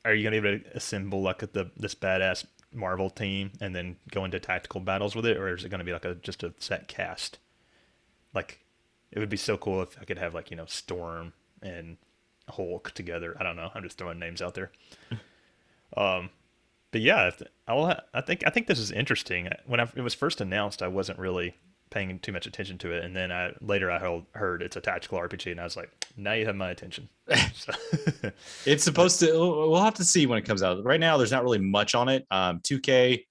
are you gonna be able to assemble like this badass Marvel team and then go into tactical battles with it, or is it gonna be like just a set cast? Like, it would be so cool if I could have like Storm and Hulk together. I don't know. I'm just throwing names out there. But yeah, I think this is interesting. When it was first announced, I wasn't really paying too much attention to it, and then I heard it's a tactical RPG, and I was like, now you have my attention. So, It's supposed to. We'll have to see when it comes out. Right now, there's not really much on it. 2K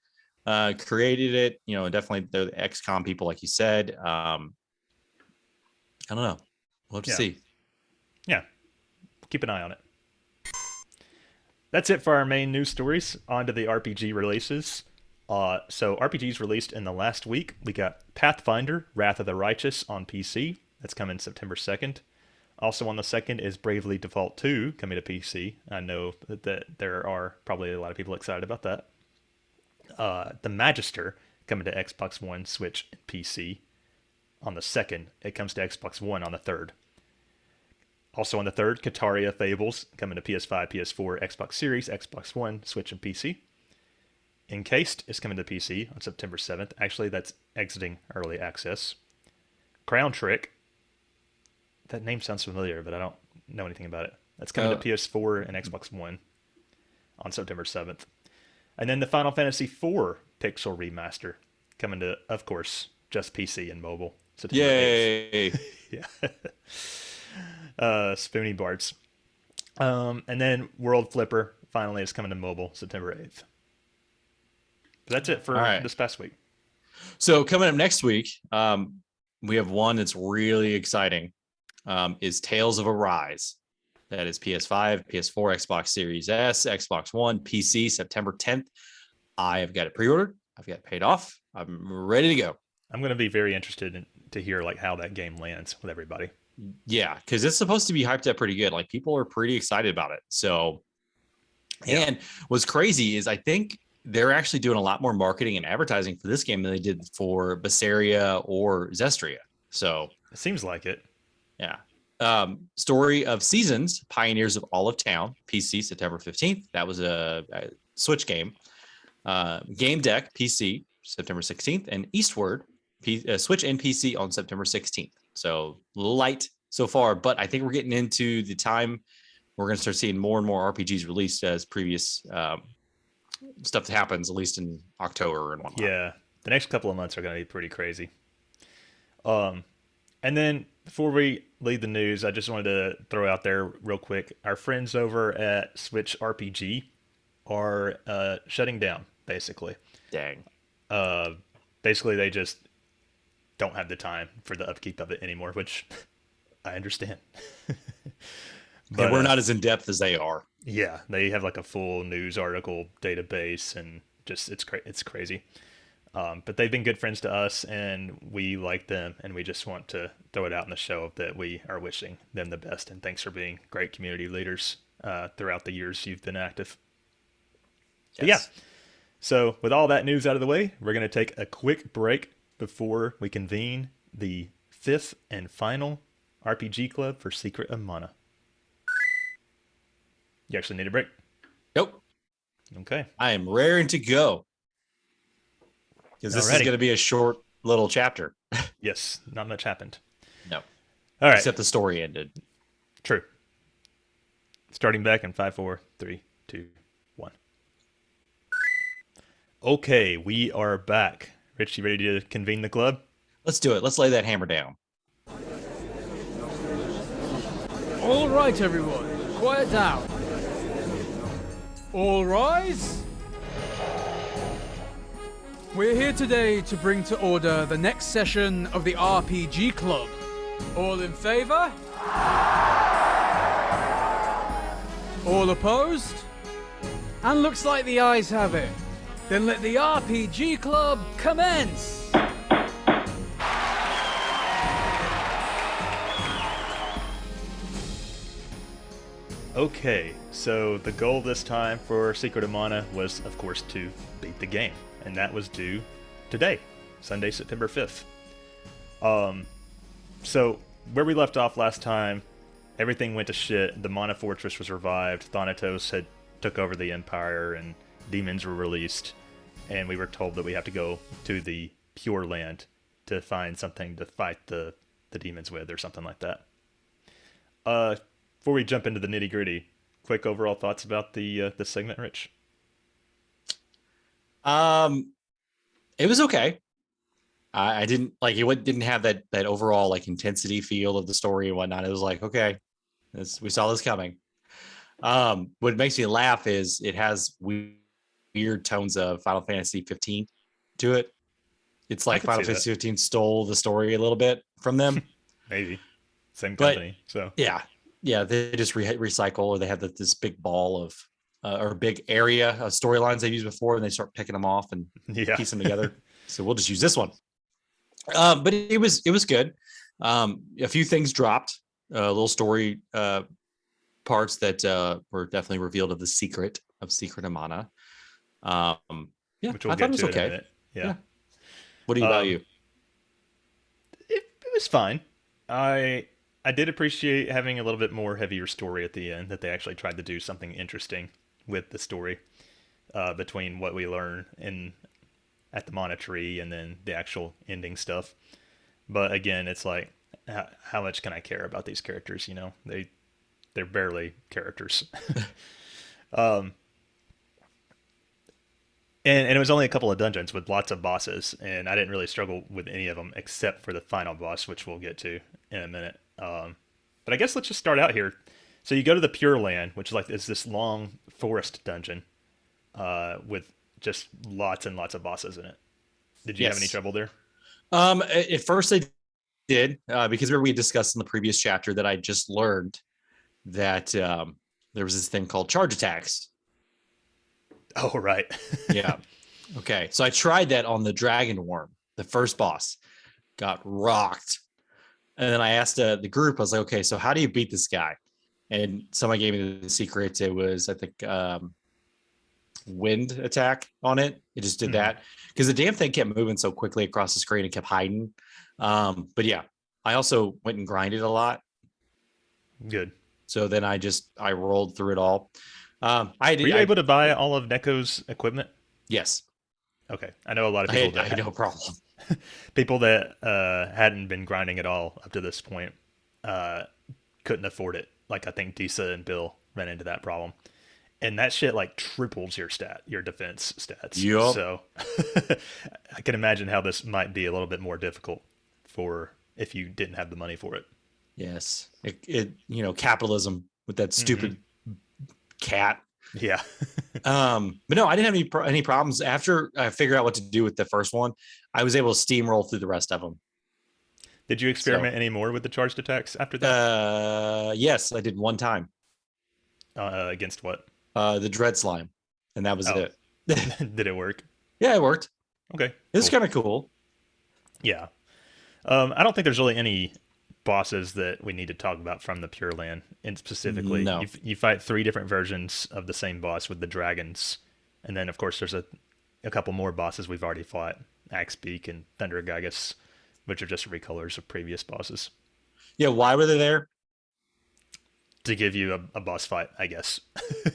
created it. Definitely the XCOM people, like you said. I don't know. We'll have to Yeah. see. yeah, keep an eye on it. That's it for our main news stories. On to the RPG releases. So RPGs released in the last week. We got Pathfinder: Wrath of the Righteous on PC. That's coming September 2nd. Also on the 2nd is Bravely Default 2 coming to PC. I know that there are probably a lot of people excited about that. The Magister coming to Xbox One, Switch, and PC on the 2nd. It comes to Xbox One on the 3rd. Also on the 3rd, Kataria Fables coming to PS5, PS4, Xbox Series, Xbox One, Switch, and PC. Encased is coming to PC on September 7th. Actually, that's exiting early access. Crown Trick. That name sounds familiar, but I don't know anything about it. That's coming to PS4 and Xbox One on September 7th. And then the Final Fantasy IV Pixel Remaster coming to, of course, just PC and mobile. September 8th. Yay! Yeah. Spoony Barts. And then World Flipper finally is coming to mobile September 8th. That's it for this past week. So coming up next week, we have one that's really exciting. Is Tales of Arise. That is PS5, PS4, Xbox Series S, Xbox One, PC, September 10th. I have got it pre-ordered. I've got it paid off. I'm ready to go. I'm going to be very interested to hear like how that game lands with everybody. Yeah, because it's supposed to be hyped up pretty good. Like people are pretty excited about it. So, and what's crazy is I think they're actually doing a lot more marketing and advertising for this game than they did for Berseria or Zestria. So it seems like it. Yeah. Story of Seasons, Pioneers of Olive Town, PC, September 15th. That was a Switch game. Game Deck, PC, September 16th. And Eastward, Switch and PC on September 16th. So a little light so far, but I think we're getting into the time we're going to start seeing more and more RPGs released as previous stuff that happens, at least in October and whatnot. Yeah. The next couple of months are going to be pretty crazy. And then before we leave the news, I just wanted to throw out there real quick. Our friends over at Switch RPG are shutting down, basically. Dang. Basically, they just don't have the time for the upkeep of it anymore, which I understand. But we're not as in depth as they are. Yeah, they have like a full news article database, and just it's crazy. But they've been good friends to us, and we like them, and we just want to throw it out in the show that we are wishing them the best. And thanks for being great community leaders throughout the years you've been active. Yes. Yeah. So with all that news out of the way, we're going to take a quick break before we convene the 5th and final RPG club for Secret of Mana. You actually need a break? Nope. Okay. I am raring to go. Because this is going to be a short little chapter. Yes, not much happened. No. All right. Except the story ended. True. Starting back in 5, 4, 3, 2, 1. Okay, we are back. Rich, you ready to convene the club? Let's do it. Let's lay that hammer down. All right, everyone, quiet down. All rise. We're here today to bring to order the next session of the RPG Club. All in favor? All opposed? And looks like the ayes have it. Then let the RPG Club commence! Okay, so the goal this time for Secret of Mana was, of course, to beat the game. And that was due today, Sunday, September 5th. So where we left off last time, everything went to shit. The Mana Fortress was revived. Thanatos had took over the Empire, and demons were released. And we were told that we have to go to the Pure Land to find something to fight the demons with, or something like that. Before we jump into the nitty gritty, quick overall thoughts about the segment, Rich. It was okay. I didn't like it. Didn't have that overall like intensity feel of the story and whatnot. It was like, okay, we saw this coming. What makes me laugh is it has weird tones of Final Fantasy 15 to it. It's like Final Fantasy 15 stole the story a little bit from them. Maybe same company. So yeah, they just recycle, or they have this big ball of or big area of storylines they've used before, and they start picking them off and piece them together. So we'll just use this one. But it was good. A few things dropped, little story parts that were definitely revealed of the secret of Mana. Which we'll I thought it was okay. Yeah. What about you? It was fine. I did appreciate having a little bit more heavier story at the end, that they actually tried to do something interesting with the story between what we learn at the Mana Tree and then the actual ending stuff. But again, it's like, how much can I care about these characters? You know, they're barely characters. um, and it was only a couple of dungeons with lots of bosses, and I didn't really struggle with any of them except for the final boss, which we'll get to in a minute. But I guess let's just start out here. So you go to the Pure Land, which is this long forest dungeon with just lots and lots of bosses in it. Did you have any Yes. trouble there? At first I did, because remember we discussed in the previous chapter that I just learned that there was this thing called charge attacks. Oh, right. Yeah. Okay. So I tried that on the Dragon Worm, the first boss, got rocked. And then I asked the group, I was like, okay, so how do you beat this guy? And somebody gave me the secret. It was, I think, wind attack on it. It just did that because the damn thing kept moving so quickly across the screen and kept hiding. But yeah, I also went and grinded a lot. Good. So then I rolled through it all. Were you able to buy all of Neko's equipment? Yes. Okay. I know a lot of people I had no problem. people that hadn't been grinding at all up to this point couldn't afford it. Like I think Disa and Bill ran into that problem. And that shit like triples your defense stats. Yup. So I can imagine how this might be a little bit more difficult for if you didn't have the money for it. Yes. It capitalism with that stupid cat. Yeah. But no, I didn't have any problems after I figured out what to do with the first one. I was able to steamroll through the rest of them. Did you experiment any more with the charged attacks after that? Yes, I did one time. Against what? The dread slime, and that was it. Did it work? Yeah, it worked. Okay. It's kind of cool. Yeah. I don't think there's really any bosses that we need to talk about from the Pure Land, and specifically, No. you fight 3 different versions of the same boss with the dragons, and then of course there's a couple more bosses we've already fought, Axebeak and Thunder Gygus, which are just recolors of previous bosses Yeah, why were they there? to give you a boss fight, I guess.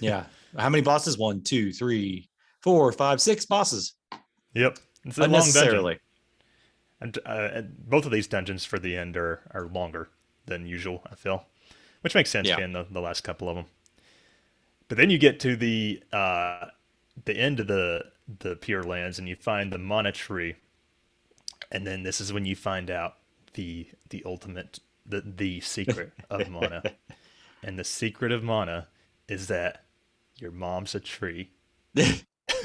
Yeah. How many bosses? 1, 2, 3, 4, 5, 6 bosses. Yep. It's a long dungeon. Unnecessarily. And both of these dungeons for the end are longer than usual, I feel, which makes sense being the last couple of them. But then you get to the end of the Pure Lands and you find the Mana Tree, and then this is when you find out the ultimate the secret of Mana, and the secret of Mana is that your mom's a tree.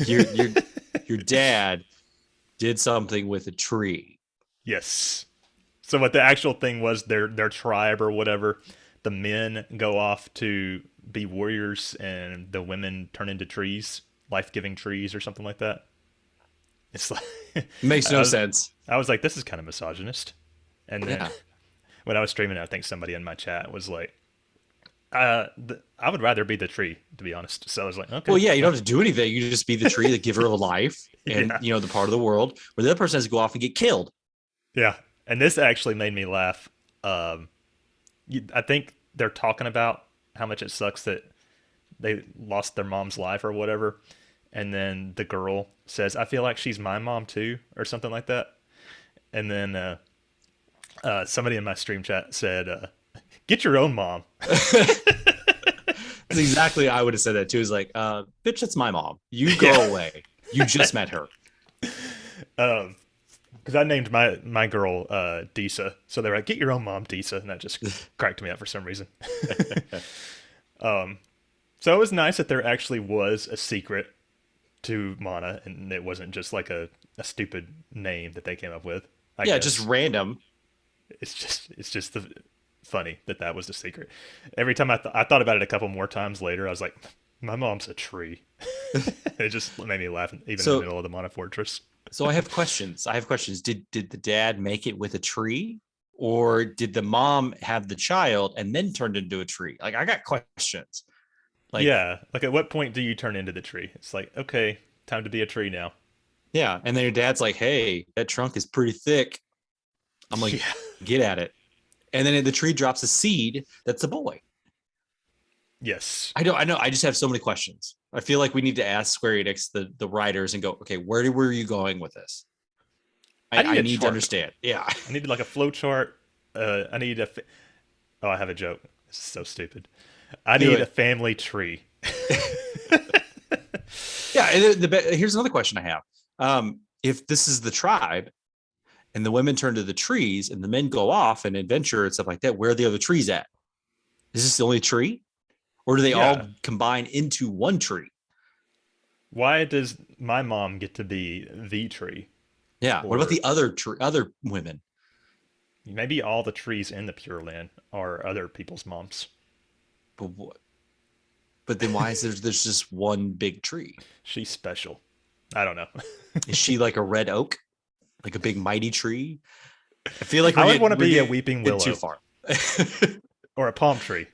your dad did something with a tree. Yes. So what the actual thing was, their tribe or whatever, the men go off to be warriors and the women turn into trees, life-giving trees or something like that. It's like Makes no sense. I was like, this is kind of misogynist. And then Yeah. when I was streaming, I think somebody in my chat was like, I would rather be the tree, to be honest. So I was like, okay. Well, yeah, you don't have to do anything. You just be the tree that give her a life and the part of the world where the other person has to go off and get killed. Yeah. And this actually made me laugh. I think they're talking about how much it sucks that they lost their mom's life or whatever. And then the girl says, I feel like she's my mom too, or something like that. And then somebody in my stream chat said, get your own mom. That's exactly I would have said that too. Is like, bitch, that's my mom. You go away. You just met her. Because I named my girl Disa, so they're like, "Get your own mom, Disa," and that just cracked me up for some reason. So it was nice that there actually was a secret to Mana, and it wasn't just like a stupid name that they came up with. I guess. Just random. It's just funny that was the secret. Every time I thought about it a couple more times later, I was like, "My mom's a tree." It just made me laugh, even in the middle of the Mana Fortress. So I have questions. Did the dad make it with a tree, or did the mom have the child and then turned into a tree? Like, I got questions. Like, yeah, like at what point do you turn into the tree? It's like, okay, time to be a tree now. Yeah, and then your dad's like, "Hey, that trunk is pretty thick. I'm like, get at it." And then the tree drops a seed that's a boy. Yes. I know. I just have so many questions. I feel like we need to ask Square Enix, the writers, and go, okay, where were you going with this? I need to understand. Yeah. I need like a flow chart. I need I have a joke. This is so stupid. I Do need it. a family tree. Yeah. And here's another question I have. If this is the tribe and the women turn to the trees and the men go off and adventure and stuff like that, where are the other trees at? Is this the only tree? Or do they Yeah. all combine into one tree? Why does my mom get to be the tree? Yeah. What about Or the other women? maybe all the trees in the Pure Land are other people's moms. But what? But then why is there's just one big tree? She's special. I don't know. Is she like a red oak, like a big mighty tree? I feel like I would want to we're be a getting weeping too willow far. or a palm tree.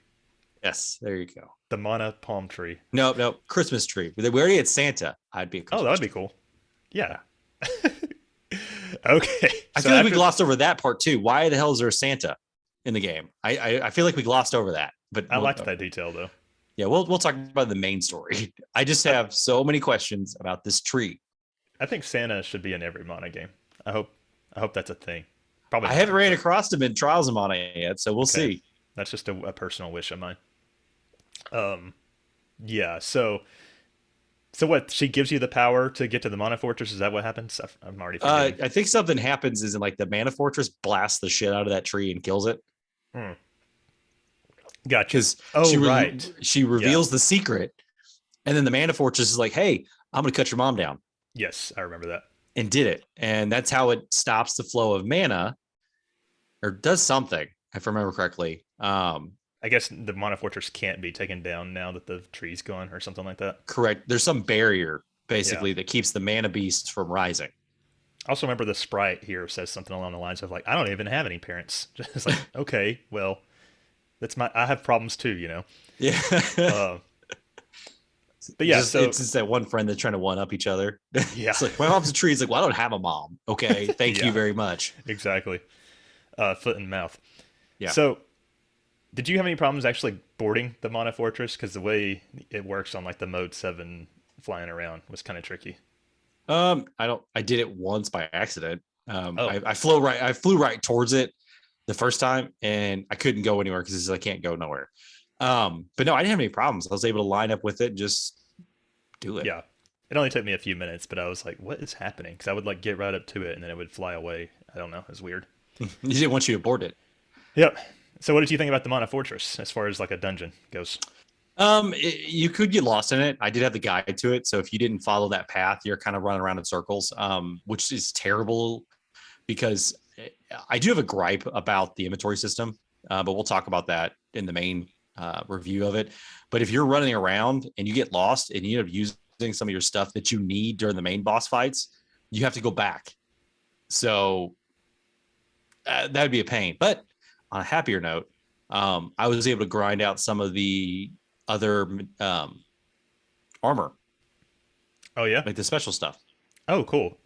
Yes, there you go. The mana palm tree. No, Christmas tree. We already had Santa. I'd be a Christmas Oh, that would be tree. cool. Yeah. Okay. I So feel like we after- glossed over that part too. Why the hell is there a Santa in the game? I feel like we glossed over that. But I liked that detail though. Yeah, we'll talk about the main story. I just have so many questions about this tree. I think Santa should be in every mana game. I hope that's a thing. Probably I not, haven't ran but across him in Trials of Mana yet, so we'll Okay. see. That's just a personal wish of mine. Yeah. So what? She gives you the power to get to the mana fortress. Is that what happens? I'm already forgetting. I think something happens is in like the Mana Fortress blasts the shit out of that tree and kills it. Gotcha. Because Oh, right. she reveals the secret, and then the Mana Fortress is like, "Hey, I'm gonna cut your mom down," Yes, I remember that. and did it, and that's how it stops the flow of mana, or does something, if I remember correctly. I guess the mana fortress can't be taken down now that the tree's gone or something like that. Correct. There's some barrier basically that keeps the mana beasts from rising. I also remember the sprite here says something along the lines of like, I don't even have any parents. Just like, okay, well, I have problems too, you know? Yeah. But yeah, so it's just that one friend that's trying to one up each other. yeah, It's like, my mom's a tree. It's like, well, I don't have a mom. Okay. Thank Yeah. you very much. exactly. Foot and mouth. Yeah. So did you have any problems actually boarding the mana fortress? Because the way it works on like the mode 7 flying around was kind of tricky. I did it once by accident. Oh. I flew right towards it the first time and I couldn't go anywhere because I can't go nowhere. But no, I didn't have any problems. I was able to line up with it and just do it. Yeah. It only took me a few minutes, but I was like, what is happening? Because I would like get right up to it and then it would fly away. I don't know. It was weird. He didn't want you to board it. Yep. So what did you think about the mana fortress as far as like a dungeon goes? You could get lost in it. I did have the guide to it. So if you didn't follow that path, you're kind of running around in circles, which is terrible because I do have a gripe about the inventory system, but we'll talk about that in the main review of it. But if you're running around and you get lost and you end up using some of your stuff that you need during the main boss fights, you have to go back. So that'd be a pain. But on a happier note, I was able to grind out some of the other armor, Oh yeah. like the special stuff. Oh cool.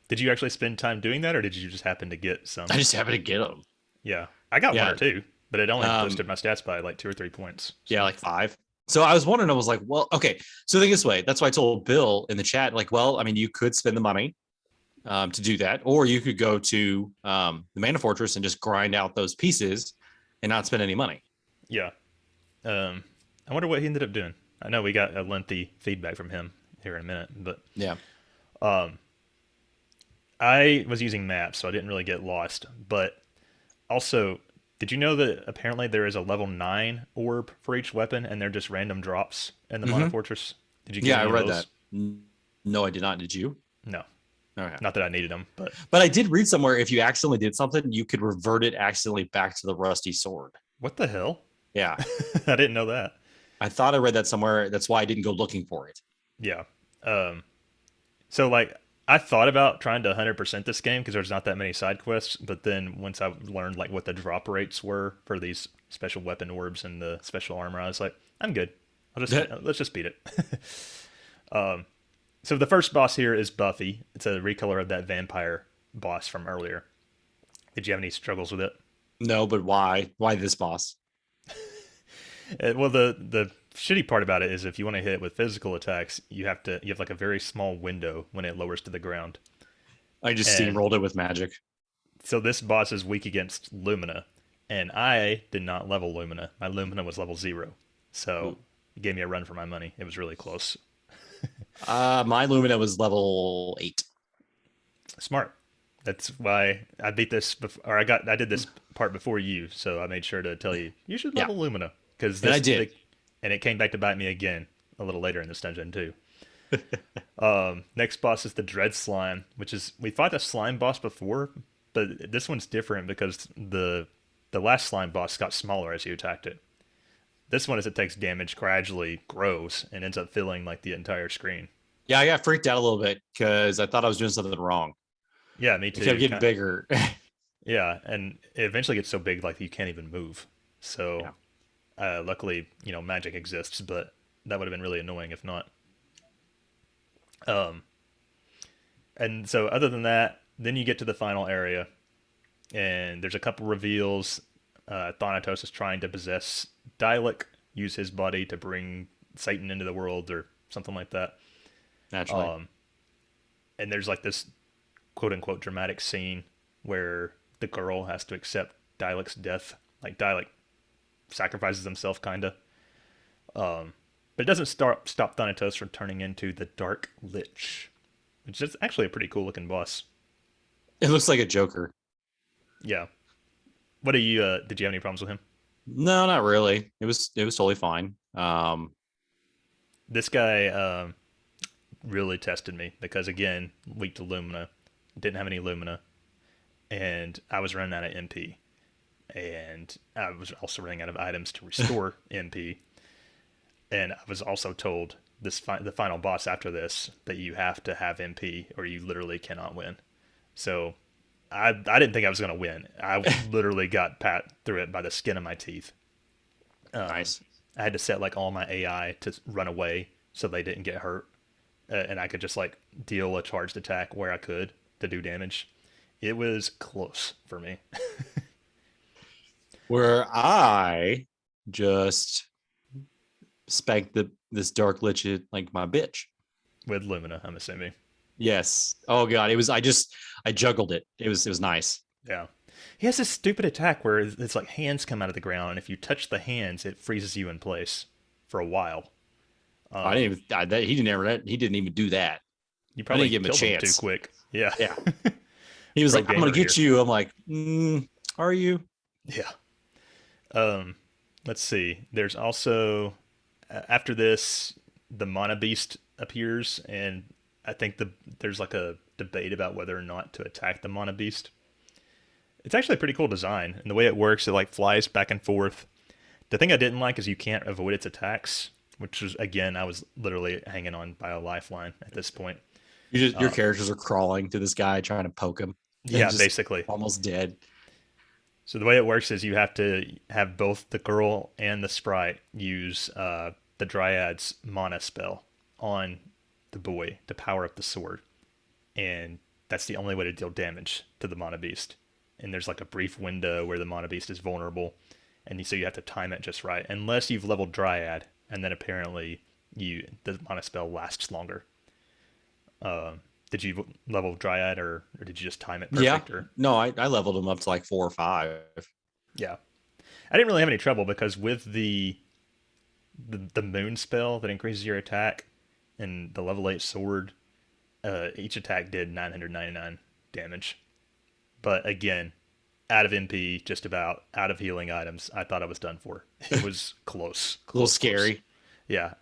Did you actually spend time doing that, or did you just happen to get some? I just happened to get them. Yeah, I got one Yeah. or two, but it only Um, boosted my stats by like 2 or 3 points. Yeah, like 5. So I was wondering, I was like, well, okay. So think this way. That's why I told Bill in the chat, like, well, I mean, you could spend the money to do that, or you could go to the Mana Fortress and just grind out those pieces and not spend any money. Yeah. I wonder what he ended up doing. I know we got a lengthy feedback from him here in a minute, but Yeah. I was using maps, so I didn't really get lost. But also, did you know that apparently there is a level 9 orb for each weapon, and they're just random drops in the Mana Fortress? Did you get Yeah, I any of read those? that. No, I did not. Did you? No, Okay. not that I needed them, but But I did read somewhere if you accidentally did something, you could revert it accidentally back to the rusty sword. what the hell? Yeah. I didn't know that. I thought I read that somewhere. That's why I didn't go looking for it. Yeah. So like I thought about trying to 100% this game because there's not that many side quests, but then once I learned like what the drop rates were for these special weapon orbs and the special armor, I was like, I'm good. Let's just beat it. So the first boss here is Buffy. It's a recolor of that vampire boss from earlier. Did you have any struggles with it? No, but why? Why this boss? Well, the shitty part about it is if you want to hit it with physical attacks, you have like a very small window when it lowers to the ground. I just And- steamrolled it with magic. So this boss is weak against Lumina, and I did not level Lumina. My Lumina was level 0. So Ooh. it gave me a run for my money. It was really close. My Lumina was level 8. Smart. That's why I beat this before, or I did this part before you, so I made sure to tell you you should Yeah, level Lumina because and I did. and it came back to bite me again a little later in this dungeon too. Next boss is the Dread Slime, which is we fought the slime boss before, but this one's different because the last slime boss got smaller as you attacked it. This one, as it takes damage, gradually grows and ends up filling like the entire screen. Yeah, I got freaked out a little bit because I thought I was doing something wrong. Yeah, me It kept too. getting bigger. Yeah, and it eventually gets so big like you can't even move. So Yeah. luckily, magic exists, but that would have been really annoying if not. Um, and so other than that, then you get to the final area, and there's a couple reveals. Thanatos is trying to possess Dialek, use his body to bring Satan into the world or something like that. Naturally. And there's like this quote unquote dramatic scene where the girl has to accept Dialek's death. Like Dialek sacrifices himself, kinda. But it doesn't stop Thanatos from turning into the Dark Lich, which is actually a pretty cool looking boss. It looks like a Joker. Yeah. What do you? Did you have any problems with him? No, not really. It was totally fine. This guy really tested me because again, weak to Lumina, didn't have any Lumina, and I was running out of MP, and I was also running out of items to restore MP, and I was also told the final boss after this that you have to have MP or you literally cannot win. So I didn't think I was gonna win. I literally got pat through it by the skin of my teeth. Nice. I had to set like all my AI to run away so they didn't get hurt, and I could just like deal a charged attack where I could to do damage. It was close for me. Where I just spanked this Dark Lich like my bitch. With Lumina, I'm assuming. Yes. Oh god, I juggled it. It was nice. Yeah. He has this stupid attack where it's like hands come out of the ground, and if you touch the hands, it freezes you in place for a while. I didn't even he didn't even do that. You I probably didn't give him a killed him too chance. quick. Yeah. Yeah. He was Pro like, I'm gonna gamer get here. you. I'm like, are you? Yeah. Let's see. There's also after this, the Mana Beast appears, and I think there's like a debate about whether or not to attack the Mana Beast. It's actually a pretty cool design, and the way it works, it like flies back and forth. The thing I didn't like is you can't avoid its attacks, which was again I was literally hanging on by a lifeline at this point. Your characters are crawling to this guy trying to poke him. Yeah, Just basically. almost dead. So the way it works is you have to have both the girl and the sprite use the Dryad's mana spell on the boy to power up the sword, and that's the only way to deal damage to the mana beast. And there's like a brief window where the mana beast is vulnerable, and so you have to time it just right, unless you've leveled Dryad, and then apparently the mana spell lasts longer. Did you level Dryad, or did you just time it perfect? Yeah. Or No, I leveled him up to like 4 or 5. yeah, I didn't really have any trouble because with the moon spell that increases your attack and the level 8 sword, each attack did 999 damage. But again, out of MP, just about out of healing items, I thought I was done for. It was close, A little close, close. scary. Yeah,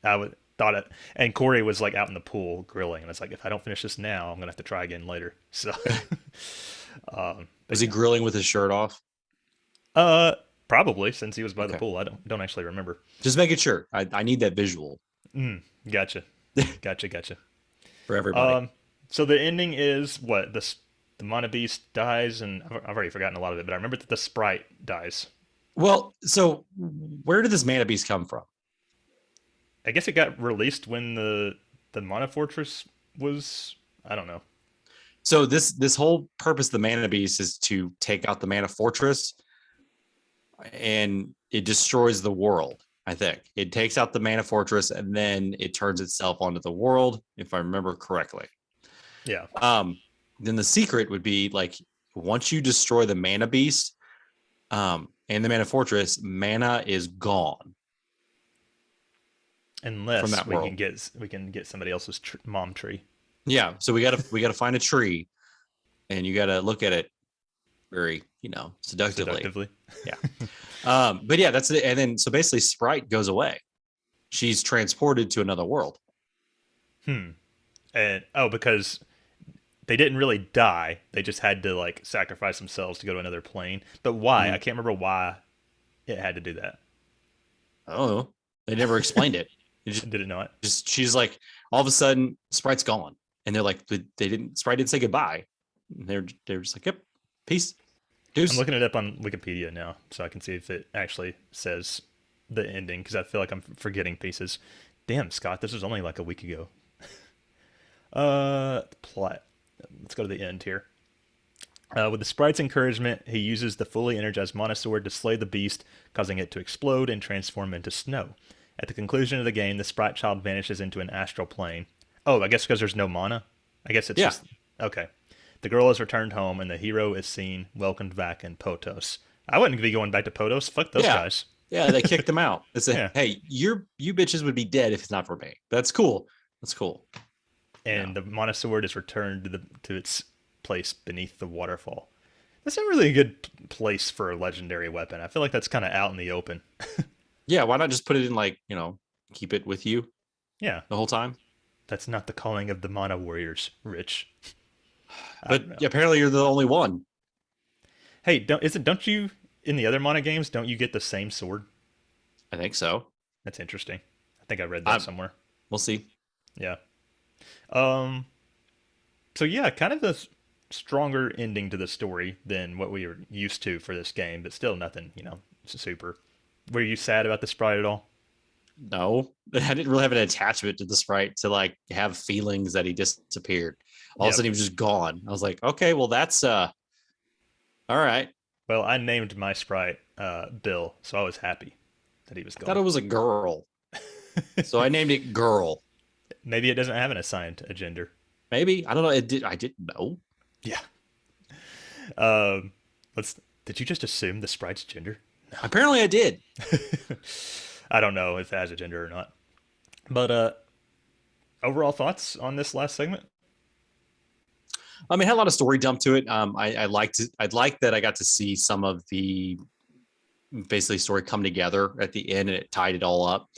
thought it. And Corey was like out in the pool grilling, and it's like if I don't finish this now, I'm gonna have to try again later. So, Was he grilling with his shirt off? probably since he was by the Okay. pool. I don't actually remember. Just making sure. I need that visual Gotcha, gotcha. for everybody. So the ending is what the Mana Beast dies, and I've already forgotten a lot of it, but I remember that the sprite dies. Well, so where did this mana beast come from? I guess it got released when the Mana Fortress was. I don't know. So this whole purpose of the mana beast is to take out the mana fortress, and it destroys the world. I think it takes out the mana fortress, and then it turns itself onto the world, if I remember correctly. Yeah. Then the secret would be like once you destroy the mana beast, and the mana fortress, mana is gone. Unless that we world. can get somebody else's mom tree. Yeah. So we gotta find a tree, and you gotta look at it very, seductively. Yeah. But yeah, that's it. And then so basically Sprite goes away. She's transported to another world. And because they didn't really die, they just had to like sacrifice themselves to go to another plane. But why? I can't remember why it had to do that. Oh, they never explained it. Did it not? She's like, all of a sudden, Sprite's gone, and they're like, Sprite didn't say goodbye. They're just like, yep, peace, deuce. I'm looking it up on Wikipedia now, so I can see if it actually says the ending, because I feel like I'm forgetting pieces. Damn, Scott, this was only like a week ago. Plot. Let's go to the end here. With the sprite's encouragement, he uses the fully energized mana sword to slay the beast, causing it to explode and transform into snow. At the conclusion of the game, the sprite child vanishes into an astral plane. Oh, I guess because there's no mana? I guess it's just... Okay. The girl is returned home, and the hero is seen welcomed back in Potos. I wouldn't be going back to Potos. Fuck those guys. Yeah, they kicked them out. They said, hey, you bitches would be dead if it's not for me. That's cool. That's cool. And the mana sword is returned to its place beneath the waterfall. That's not really a good place for a legendary weapon. I feel like that's kind of out in the open. Yeah, why not just put it in keep it with you? Yeah. The whole time? That's not the calling of the mana warriors, Rich. But apparently you're the only one. Hey, don't you in the other mana games, don't you get the same sword? I think so. That's interesting. I think I read that somewhere. We'll see. Yeah. So yeah, kind of a stronger ending to the story than what we were used to for this game, but still nothing, super. Were you sad about the sprite at all? No, I didn't really have an attachment to the sprite to have feelings that he disappeared. All of a sudden he was just gone. I was like, okay, well that's all right. Well, I named my sprite Bill, so I was happy that he was gone. I thought it was a girl. So I named it Girl. Maybe it doesn't have an assigned gender. Maybe. I don't know. I didn't know. Yeah. Did you just assume the sprite's gender? No. Apparently I did. I don't know if it has a gender or not. But overall thoughts on this last segment? I mean, it had a lot of story dump to it. I liked that I got to see some of the basically story come together at the end, and it tied it all up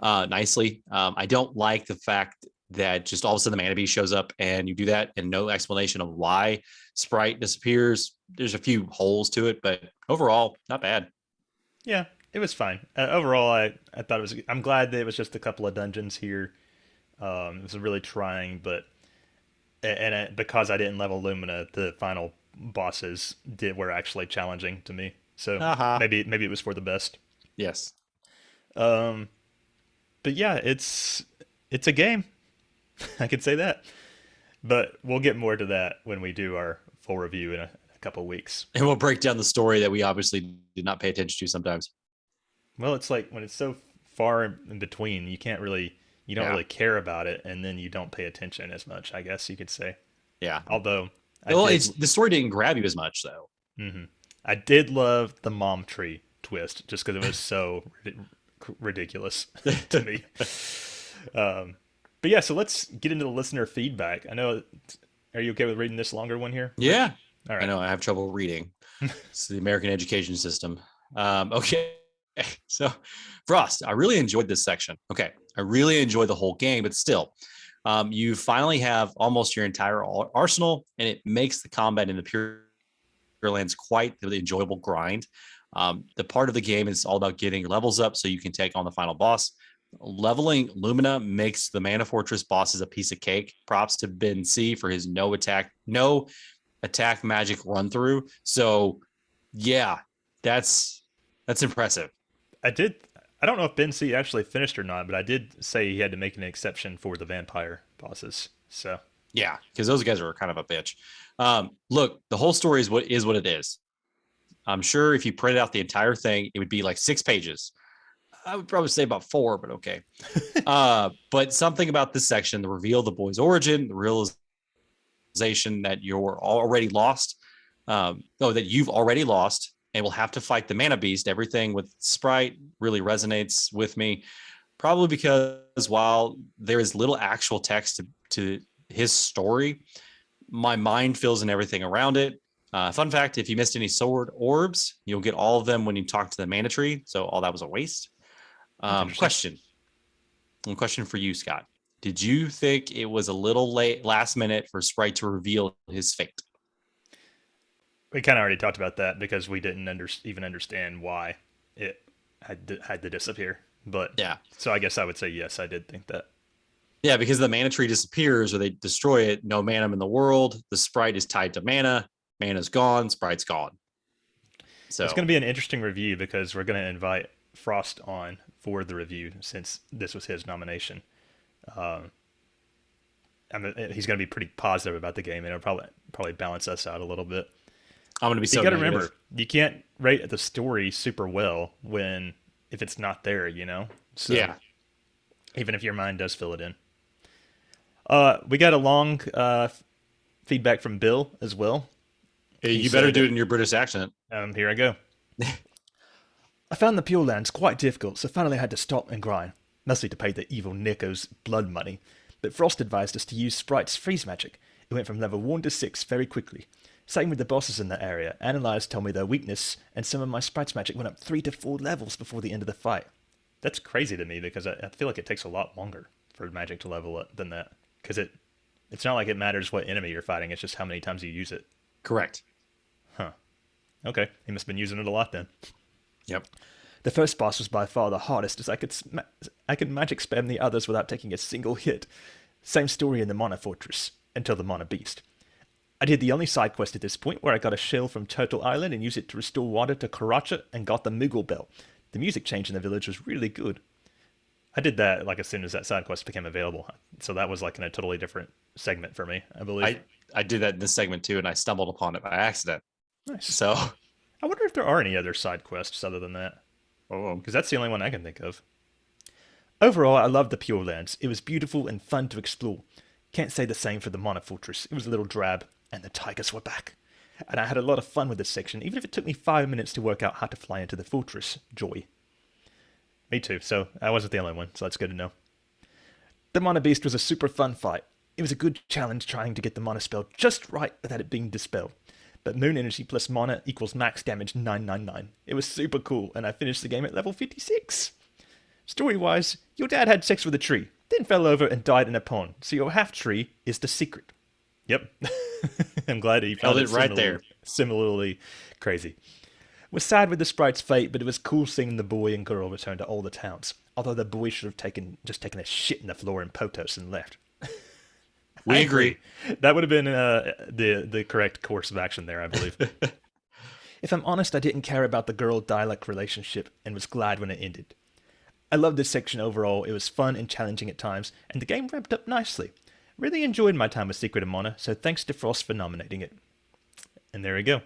nicely. I don't like the fact that just all of a sudden the mana beast shows up and you do that and no explanation of why Sprite disappears. There's a few holes to it, but overall, not bad. Yeah, it was fine. Overall, I thought it was. I'm glad that it was just a couple of dungeons here. It was really trying, but because I didn't level Lumina, the final bosses were actually challenging to me. So maybe it was for the best. Yes. But yeah, it's a game. I could say that. But we'll get more to that when we do our full review in a couple of weeks. And we'll break down the story that we obviously did not pay attention to sometimes. Well, it's like when it's so far in between, you don't really care about it, and then you don't pay attention as much, I guess you could say. Yeah. Although the story didn't grab you as much though. Mm-hmm. I did love the mom tree twist just because it was so ridiculous to me. But yeah, so let's get into the listener feedback. I know. Are you okay with reading this longer one here? Yeah. All right. I know I have trouble reading. It's the American education system. Okay. So Frost, I really enjoyed this section. Okay. I really enjoyed the whole game, but still, you finally have almost your entire arsenal, and it makes the combat in the Pure Lands quite the enjoyable grind. The part of the game is all about getting levels up so you can take on the final boss. Leveling Lumina makes the Mana Fortress bosses a piece of cake. Props to Ben C for his no attack magic run through. So yeah, that's impressive. I don't know if Ben C actually finished or not, but I did say he had to make an exception for the vampire bosses. So yeah, because those guys are kind of a bitch. Look, the whole story is what it is. I'm sure if you printed out the entire thing, it would be like 6 pages. I would probably say about 4, but okay. But something about this section, the reveal of the boy's origin, the realization that you're already lost, that you've already lost and will have to fight the mana beast. Everything with Sprite really resonates with me. Probably because while there is little actual text to his story, my mind fills in everything around it. Fun fact, if you missed any sword orbs, you'll get all of them when you talk to the mana tree. So all that was a waste. That's interesting. Question for you, Scott. Did you think it was a little last minute for Sprite to reveal his fate? We kind of already talked about that because we didn't even understand why it had to disappear. But Yeah. so I guess I would say yes, I did think that. Yeah, because the mana tree disappears or they destroy it, no mana in the world. The sprite is tied to mana. Mana's gone, sprite's gone. So It's going to be an interesting review because we're going to invite Frost on for the review since this was his nomination. He's going to be pretty positive about the game, and it'll probably balance us out a little bit. I'm going to be so You got to negative. remember, you can't rate the story super well if it's not there, So Yeah. even if your mind does fill it in. We got a long feedback from Bill as well. Hey, He you better said- do it in your British accent. Here I go. I found the Pure Lands quite difficult, so finally had to stop and grind, mostly to pay the evil Nico's blood money. But Frost advised us to use Sprite's freeze magic. It went from level 1 to 6 very quickly. Same with the bosses in that area. Analyze told me their weakness, and some of my Sprite's magic went up 3 to 4 levels before the end of the fight. That's crazy to me because I feel like it takes a lot longer for magic to level up than that. Because it's not like it matters what enemy you're fighting, it's just how many times you use it. Correct. Okay, he must have been using it a lot then. Yep. The first boss was by far the hardest, as I could magic spam the others without taking a single hit. Same story in the Mana Fortress, until the Mana Beast. I did the only side quest at this point, where I got a shell from Turtle Island and used it to restore water to Karacha and got the Moogle Bell. The music change in the village was really good. I did that as soon as that side quest became available, so that was in a totally different segment for me, I believe. I did that in this segment too, and I stumbled upon it by accident. Nice. So I wonder if there are any other side quests other than that. Because that's the only one I can think of. Overall, I loved the Pure Lands. It was beautiful and fun to explore. Can't say the same for the Mana Fortress. It was a little drab, and the tigers were back. And I had a lot of fun with this section, even if it took me 5 minutes to work out how to fly into the fortress. Joy. Me too, so I wasn't the only one, so that's good to know. The Mana Beast was a super fun fight. It was a good challenge trying to get the Mana spell just right without it being dispelled. But Moon Energy plus Mana equals max damage 999. It was super cool, and I finished the game at level 56. Story-wise, your dad had sex with a tree, then fell over and died in a pond, so your half-tree is the secret. Yep. I'm glad he found Held it right there. Similarly crazy. Was sad with the sprite's fate, but it was cool seeing the boy and girl return to all the towns. Although the boy should have just taken a shit in the floor in Potos and left. we I agree. That would have been the correct course of action there, I believe. If I'm honest, I didn't care about the girl-Dialect relationship and was glad when it ended. I loved this section overall. It was fun and challenging at times, and the game wrapped up nicely. Really enjoyed my time with Secret of Mana, so thanks to Frost for nominating it. And there we go.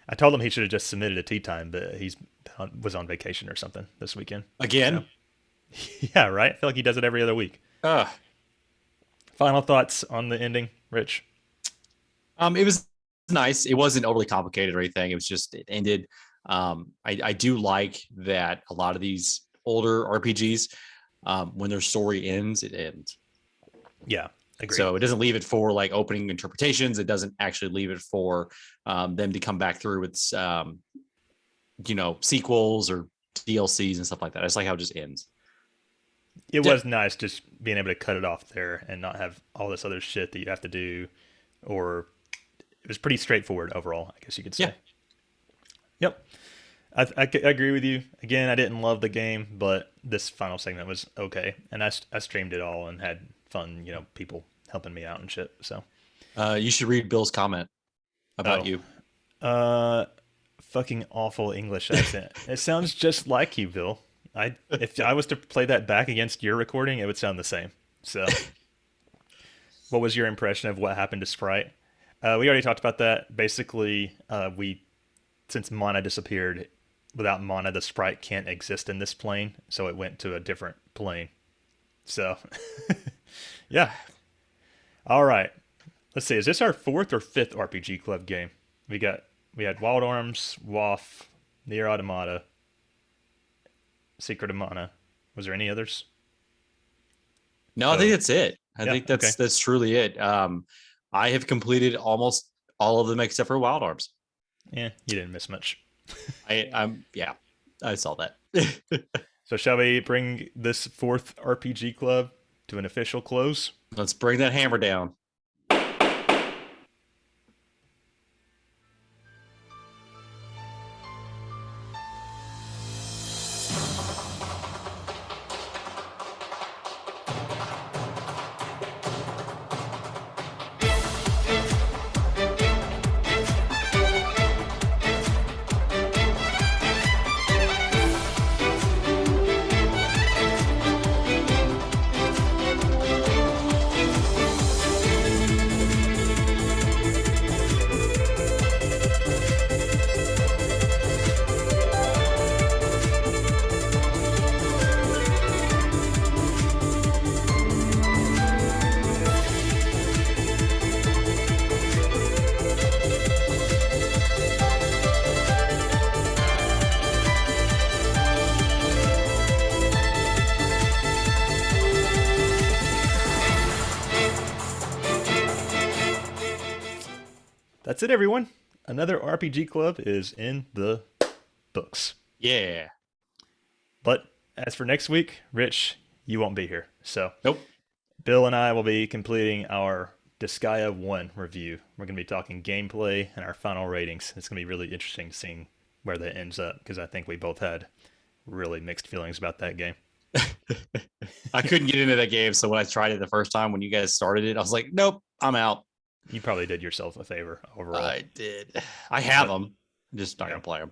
I told him he should have just submitted a tea time, but was on vacation or something this weekend. Again? So, yeah, right? I feel like he does it every other week. Final thoughts on the ending, Rich? It was nice. It wasn't overly complicated or anything. It was just, it ended. I do like that a lot of these older RPGs, when their story ends, it ends. Yeah, agreed. So it doesn't leave it for opening interpretations. It doesn't actually leave it for them to come back through with, sequels or DLCs and stuff like that. I just like how it just ends. It was nice just being able to cut it off there and not have all this other shit that you have to do, or it was pretty straightforward overall, I guess you could say. Yeah. Yep. I agree with you. Again, I didn't love the game, but this final segment was okay. And I streamed it all and had fun, people helping me out and shit. So you should read Bill's comment about you. Fucking awful English accent. It sounds just like you, Bill. If I was to play that back against your recording, it would sound the same. So what was your impression of what happened to Sprite? We already talked about that. Basically, since Mana disappeared, without Mana, the Sprite can't exist in this plane, so it went to a different plane. So, yeah. All right. Let's see. Is this our 4th or 5th RPG Club game? We had Wild Arms, WAF, Nier Automata, Secret of Mana. Was there any others? No, I think that's it. I Yeah, think okay. that's truly it. I have completed almost all of them except for Wild Arms. Yeah, you didn't miss much. Yeah, I saw that. So shall we bring this fourth RPG club to an official close? Let's bring that hammer down. That's it, everyone. Another RPG club is in the books. Yeah. But as for next week, Rich, you won't be here. So Nope. Bill and I will be completing our Disgaea 1 review. We're going to be talking gameplay and our final ratings. It's going to be really interesting seeing where that ends up because I think we both had really mixed feelings about that game. I couldn't get into that game, so when I tried it the first time when you guys started it, I was like, nope, I'm out. You probably did yourself a favor overall. I did. I have them. I'm just not gonna play them.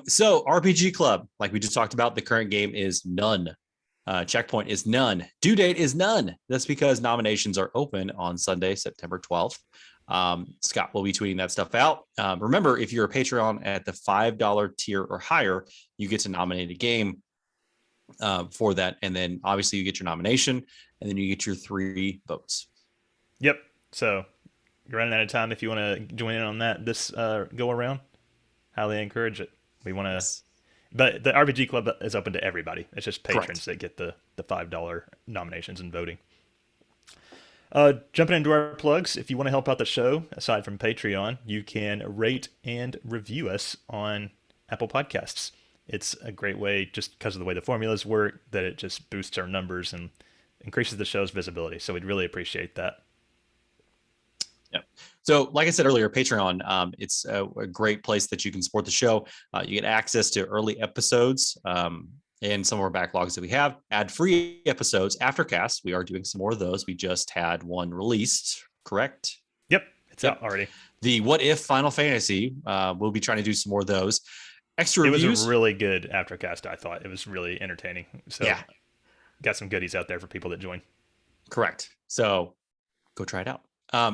So RPG Club, like we just talked about, the current game is none. Checkpoint is none. Due date is none. That's because nominations are open on Sunday, September 12th. Scott will be tweeting that stuff out. Remember, if you're a Patreon at the $5 tier or higher, you get to nominate a game for that. And then obviously you get your nomination and then you get your 3 votes. Yep. So you're running out of time if you want to join in on that this go around. Highly encourage it. We want to, but the RPG Club is open to everybody. It's just patrons that get the $5 nominations and voting. Jumping into our plugs, if you want to help out the show, aside from Patreon, you can rate and review us on Apple Podcasts. It's a great way, just because of the way the formulas work, that it just boosts our numbers and increases the show's visibility. So we'd really appreciate that. Yep. So, like I said earlier, Patreon, it's a great place that you can support the show. You get access to early episodes and some of our backlogs that we have. Ad-free episodes, Aftercast. We are doing some more of those. We just had one released, correct? Yep, it's out already. The What If Final Fantasy. We'll be trying to do some more of those. Extra reviews. It was a really good Aftercast, I thought. It was really entertaining. So, yeah. Got some goodies out there for people that join. Correct. So, go try it out.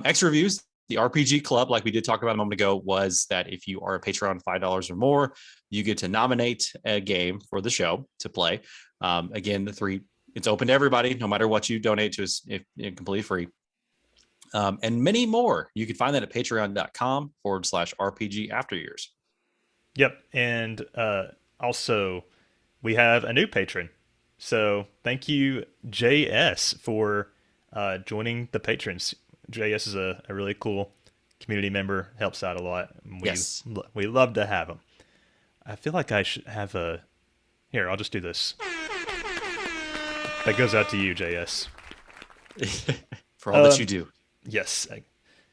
Extra reviews, the RPG Club, like we did talk about a moment ago, was that if you are a Patreon $5 or more, you get to nominate a game for the show to play. Again, it's open to everybody, no matter what you donate to us, if completely free. And many more. You can find that at patreon.com/RPG After Years. Yep. And also, we have a new patron. So thank you, JS, for joining the patrons. JS is a really cool community member, helps out a lot. We love to have him. I feel like I should have a... Here, I'll just do this. That goes out to you, JS. For all that you do. Yes.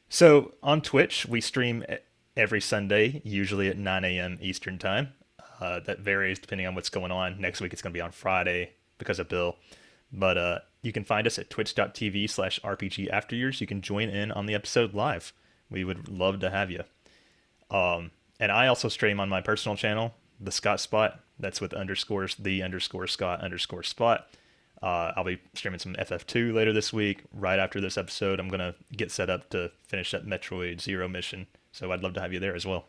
So on Twitch, we stream every Sunday, usually at 9 a.m. Eastern Time. That varies depending on what's going on. Next week, it's going to be on Friday because of Bill. But you can find us at twitch.tv/RPG After Years. You can join in on the episode live. We would love to have you. And I also stream on my personal channel, The Scott Spot. That's with _the_Scott_Spot. I'll be streaming some FF2 later this week. Right after this episode, I'm going to get set up to finish that Metroid Zero mission. So I'd love to have you there as well.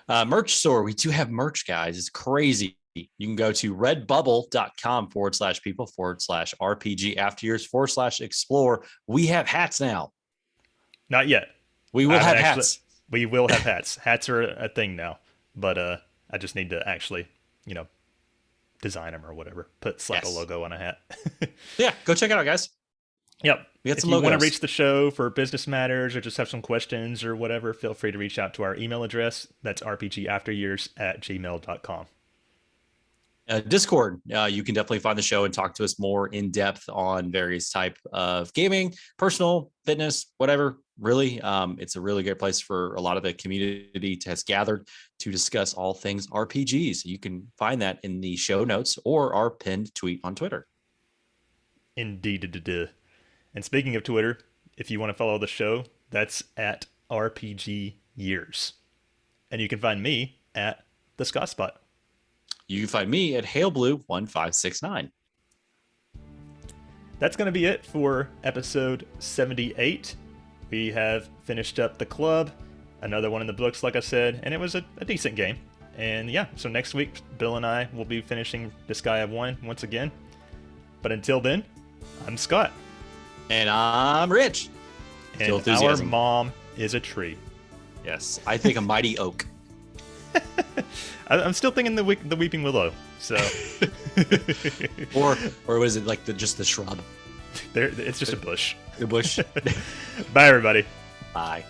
Merch store. We do have merch, guys. It's crazy. You can go to redbubble.com/people/RPG After Years /explore. We have hats now. Not yet. We will have hats. We will have hats. Hats are a thing now, but I just need to actually, design them or whatever. Slap a Yes. logo on a hat. Yeah, go check it out, guys. Yep. We got If some you want to logos. reach the show for business matters or just have some questions or whatever, feel free to reach out to our email address. That's rpgafteryears@gmail.com. Discord, you can definitely find the show and talk to us more in depth on various type of gaming, personal, fitness, whatever. Really, it's a really great place for a lot of the community has gathered to discuss all things RPGs. You can find that in the show notes or our pinned tweet on Twitter. Indeed. And speaking of Twitter, if you want to follow the show, that's at RPG Years. And you can find me at the Scott Spot. You can find me at HaleBlue1569. That's going to be it for episode 78. We have finished up the club, another one in the books, like I said, and it was a decent game. And yeah, so next week, Bill and I will be finishing The Sky of One once again. But until then, I'm Scott. And I'm Rich. And our Enthusiasm. mom is a tree. Yes, I think a mighty oak. I'm still thinking the Weeping Willow. So, or was it like just the shrub? it's just a bush. The bush. Bye, everybody. Bye.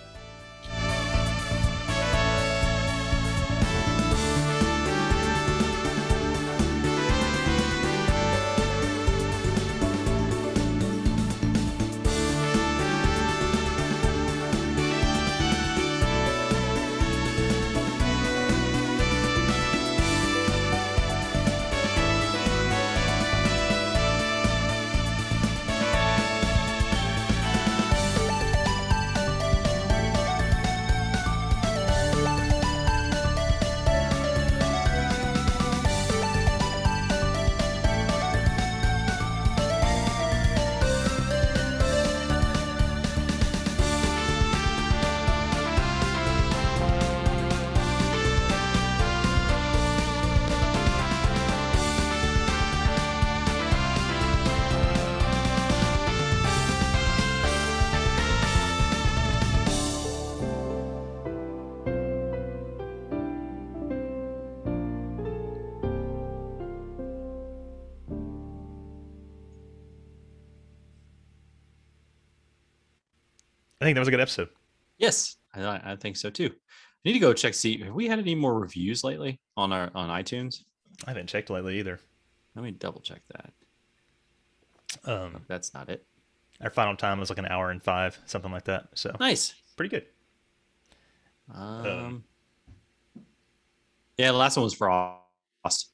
I think that was a good episode. Yes, I think so too. I need to go check. See, have we had any more reviews lately on iTunes? I haven't checked lately either. Let me double check that. That's not it. Our final time was like an hour and 5, something like that. So Nice. pretty good. Yeah, the last one was Frost.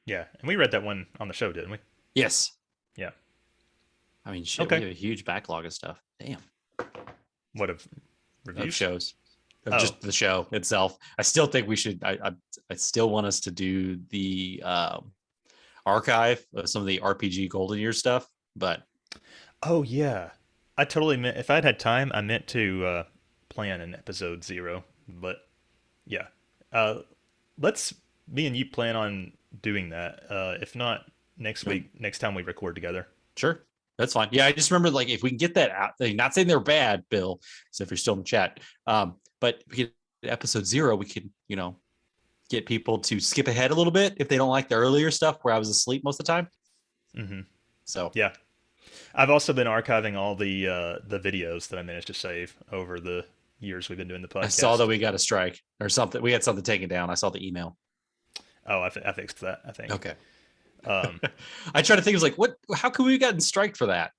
Yeah, and we read that one on the show, didn't we? Yes. Yeah. I mean, shit, Okay. we have a huge backlog of stuff. Damn. What of Of reviews? shows. Of Oh. just the show itself. I still think we should. I still want us to do the archive of some of the RPG Golden Year stuff. But Oh yeah, I totally meant if I'd had time, I meant to plan an episode 0. But yeah, let's me and you plan on doing that. If not next week, next time we record together. sure, that's fine. Yeah, I just remember like if we can get that out. Not saying they're bad, Bill. So if you're still in the chat, but if we get episode 0, we could get people to skip ahead a little bit if they don't like the earlier stuff where I was asleep most of the time. Mm-hmm. So Yeah, I've also been archiving all the videos that I managed to save over the years we've been doing the podcast. I saw that we got a strike or something. We had something taken down. I saw the email. Oh, I fixed that, I think. Okay. Um, I try to think, it was like, what? How could we have gotten striked for that?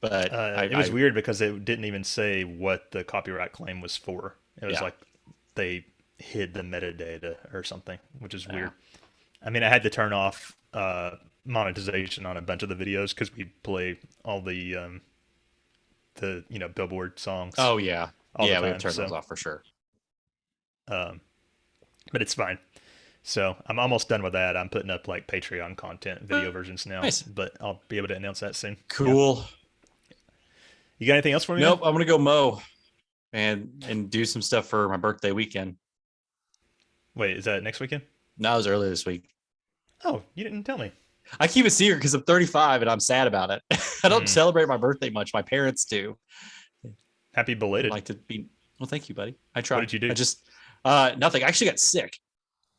But it was weird because it didn't even say what the copyright claim was for. It was Yeah. like they hid the metadata or something, which is weird. Yeah. I mean, I had to turn off monetization on a bunch of the videos because we play all the Billboard songs. Oh yeah, all the yeah, we time, have turned so- those off for sure. But it's fine. So I'm almost done with that. I'm putting up like Patreon content, video versions now. nice. But I'll be able to announce that soon. Cool. You got anything else for me? Nope, I'm gonna go mow and do some stuff for my birthday weekend. Wait, is that next weekend? No, it was earlier this week. Oh, you didn't tell me. I keep it secret because I'm 35 and I'm sad about it. I don't Mm. celebrate my birthday much. My parents do. Happy I'd belated. like to be. Well, thank you, buddy. I tried. did you do? I just nothing. I actually got sick.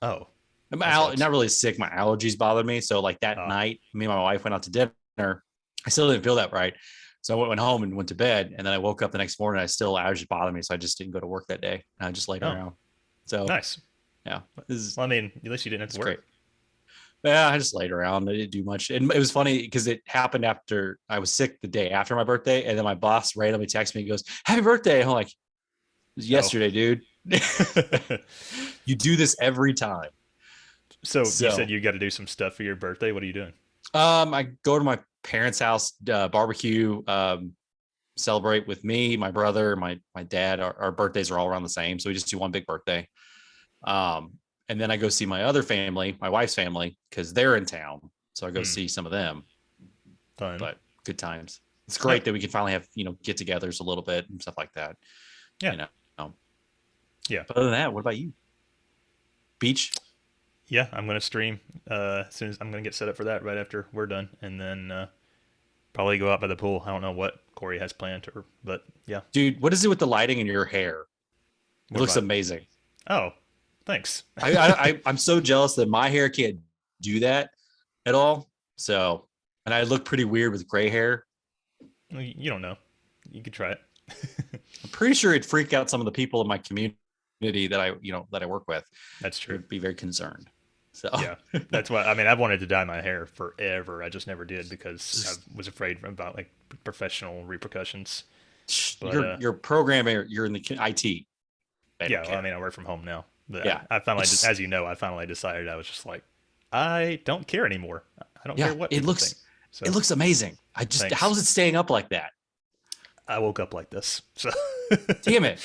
Oh, sucks. Not really sick. My allergies bothered me. So like that night, me and my wife went out to dinner. I still didn't feel that right. So I went home and went to bed. And then I woke up the next morning. I still allergies bothered me. So I just didn't go to work that day. And I just laid around. So nice. Yeah. Well, I mean, at least you didn't have to work. Great. Yeah, I just laid around. I didn't do much. And it was funny because it happened after I was sick the day after my birthday. And then my boss randomly texted me and goes, "Happy birthday." And I'm like, "It was yesterday, dude." You do this every time. So you said you got to do some stuff for your birthday. What are you doing? I go to my parents' house, barbecue, celebrate with me, my brother, my dad. Our birthdays are all around the same. So we just do one big birthday. And then I go see my other family, my wife's family, because they're in town. So I go see some of them. Fun. But good times. It's great that we can finally have, get-togethers a little bit and stuff like that. Yeah. Yeah. But other than that, what about you? Beach? Yeah, I'm gonna stream as soon as I'm gonna get set up for that right after we're done, and then probably go out by the pool. I don't know what Corey has planned, but yeah. Dude, what is it with the lighting in your hair? It looks amazing. Oh, thanks. I'm so jealous that my hair can't do that at all. So, and I look pretty weird with gray hair. You don't know. You could try it. I'm pretty sure it'd freak out some of the people in my community that I work with. That's true. I'd be very concerned. So yeah, that's why. I mean, I've wanted to dye my hair forever. I just never did because I was afraid about like professional repercussions. But, you're a programmer. You're in the IT. Yeah, well, I mean, I work from home now. But yeah, I finally, as you know, I finally decided I was just like, I don't care anymore. I don't care what it looks. Think. So, it looks amazing. How is it staying up like that? I woke up like this. So damn it.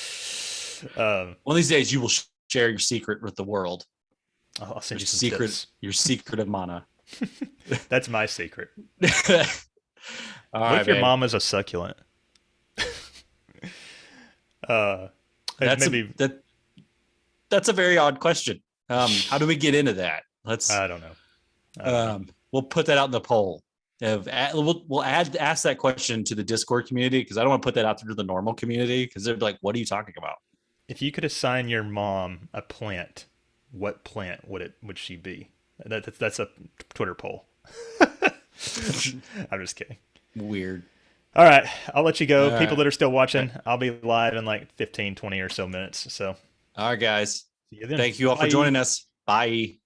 One of these days, you will share your secret with the world. I'll send you some tips. Your secret of mana. That's my secret. What if your mom is a succulent? That's a very odd question. How do we get into that? I don't know. We'll put that out in the poll. We'll ask that question to the Discord community because I don't want to put that out to the normal community because they're like, "What are you talking about?" If you could assign your mom a plant, what plant would she be? That's a Twitter poll. I'm just kidding. Weird. All right, I'll let you go. People that are still watching, I'll be live in like 15, 20 or so minutes. So, all right, guys. See you then. Thank you all for joining us. Bye.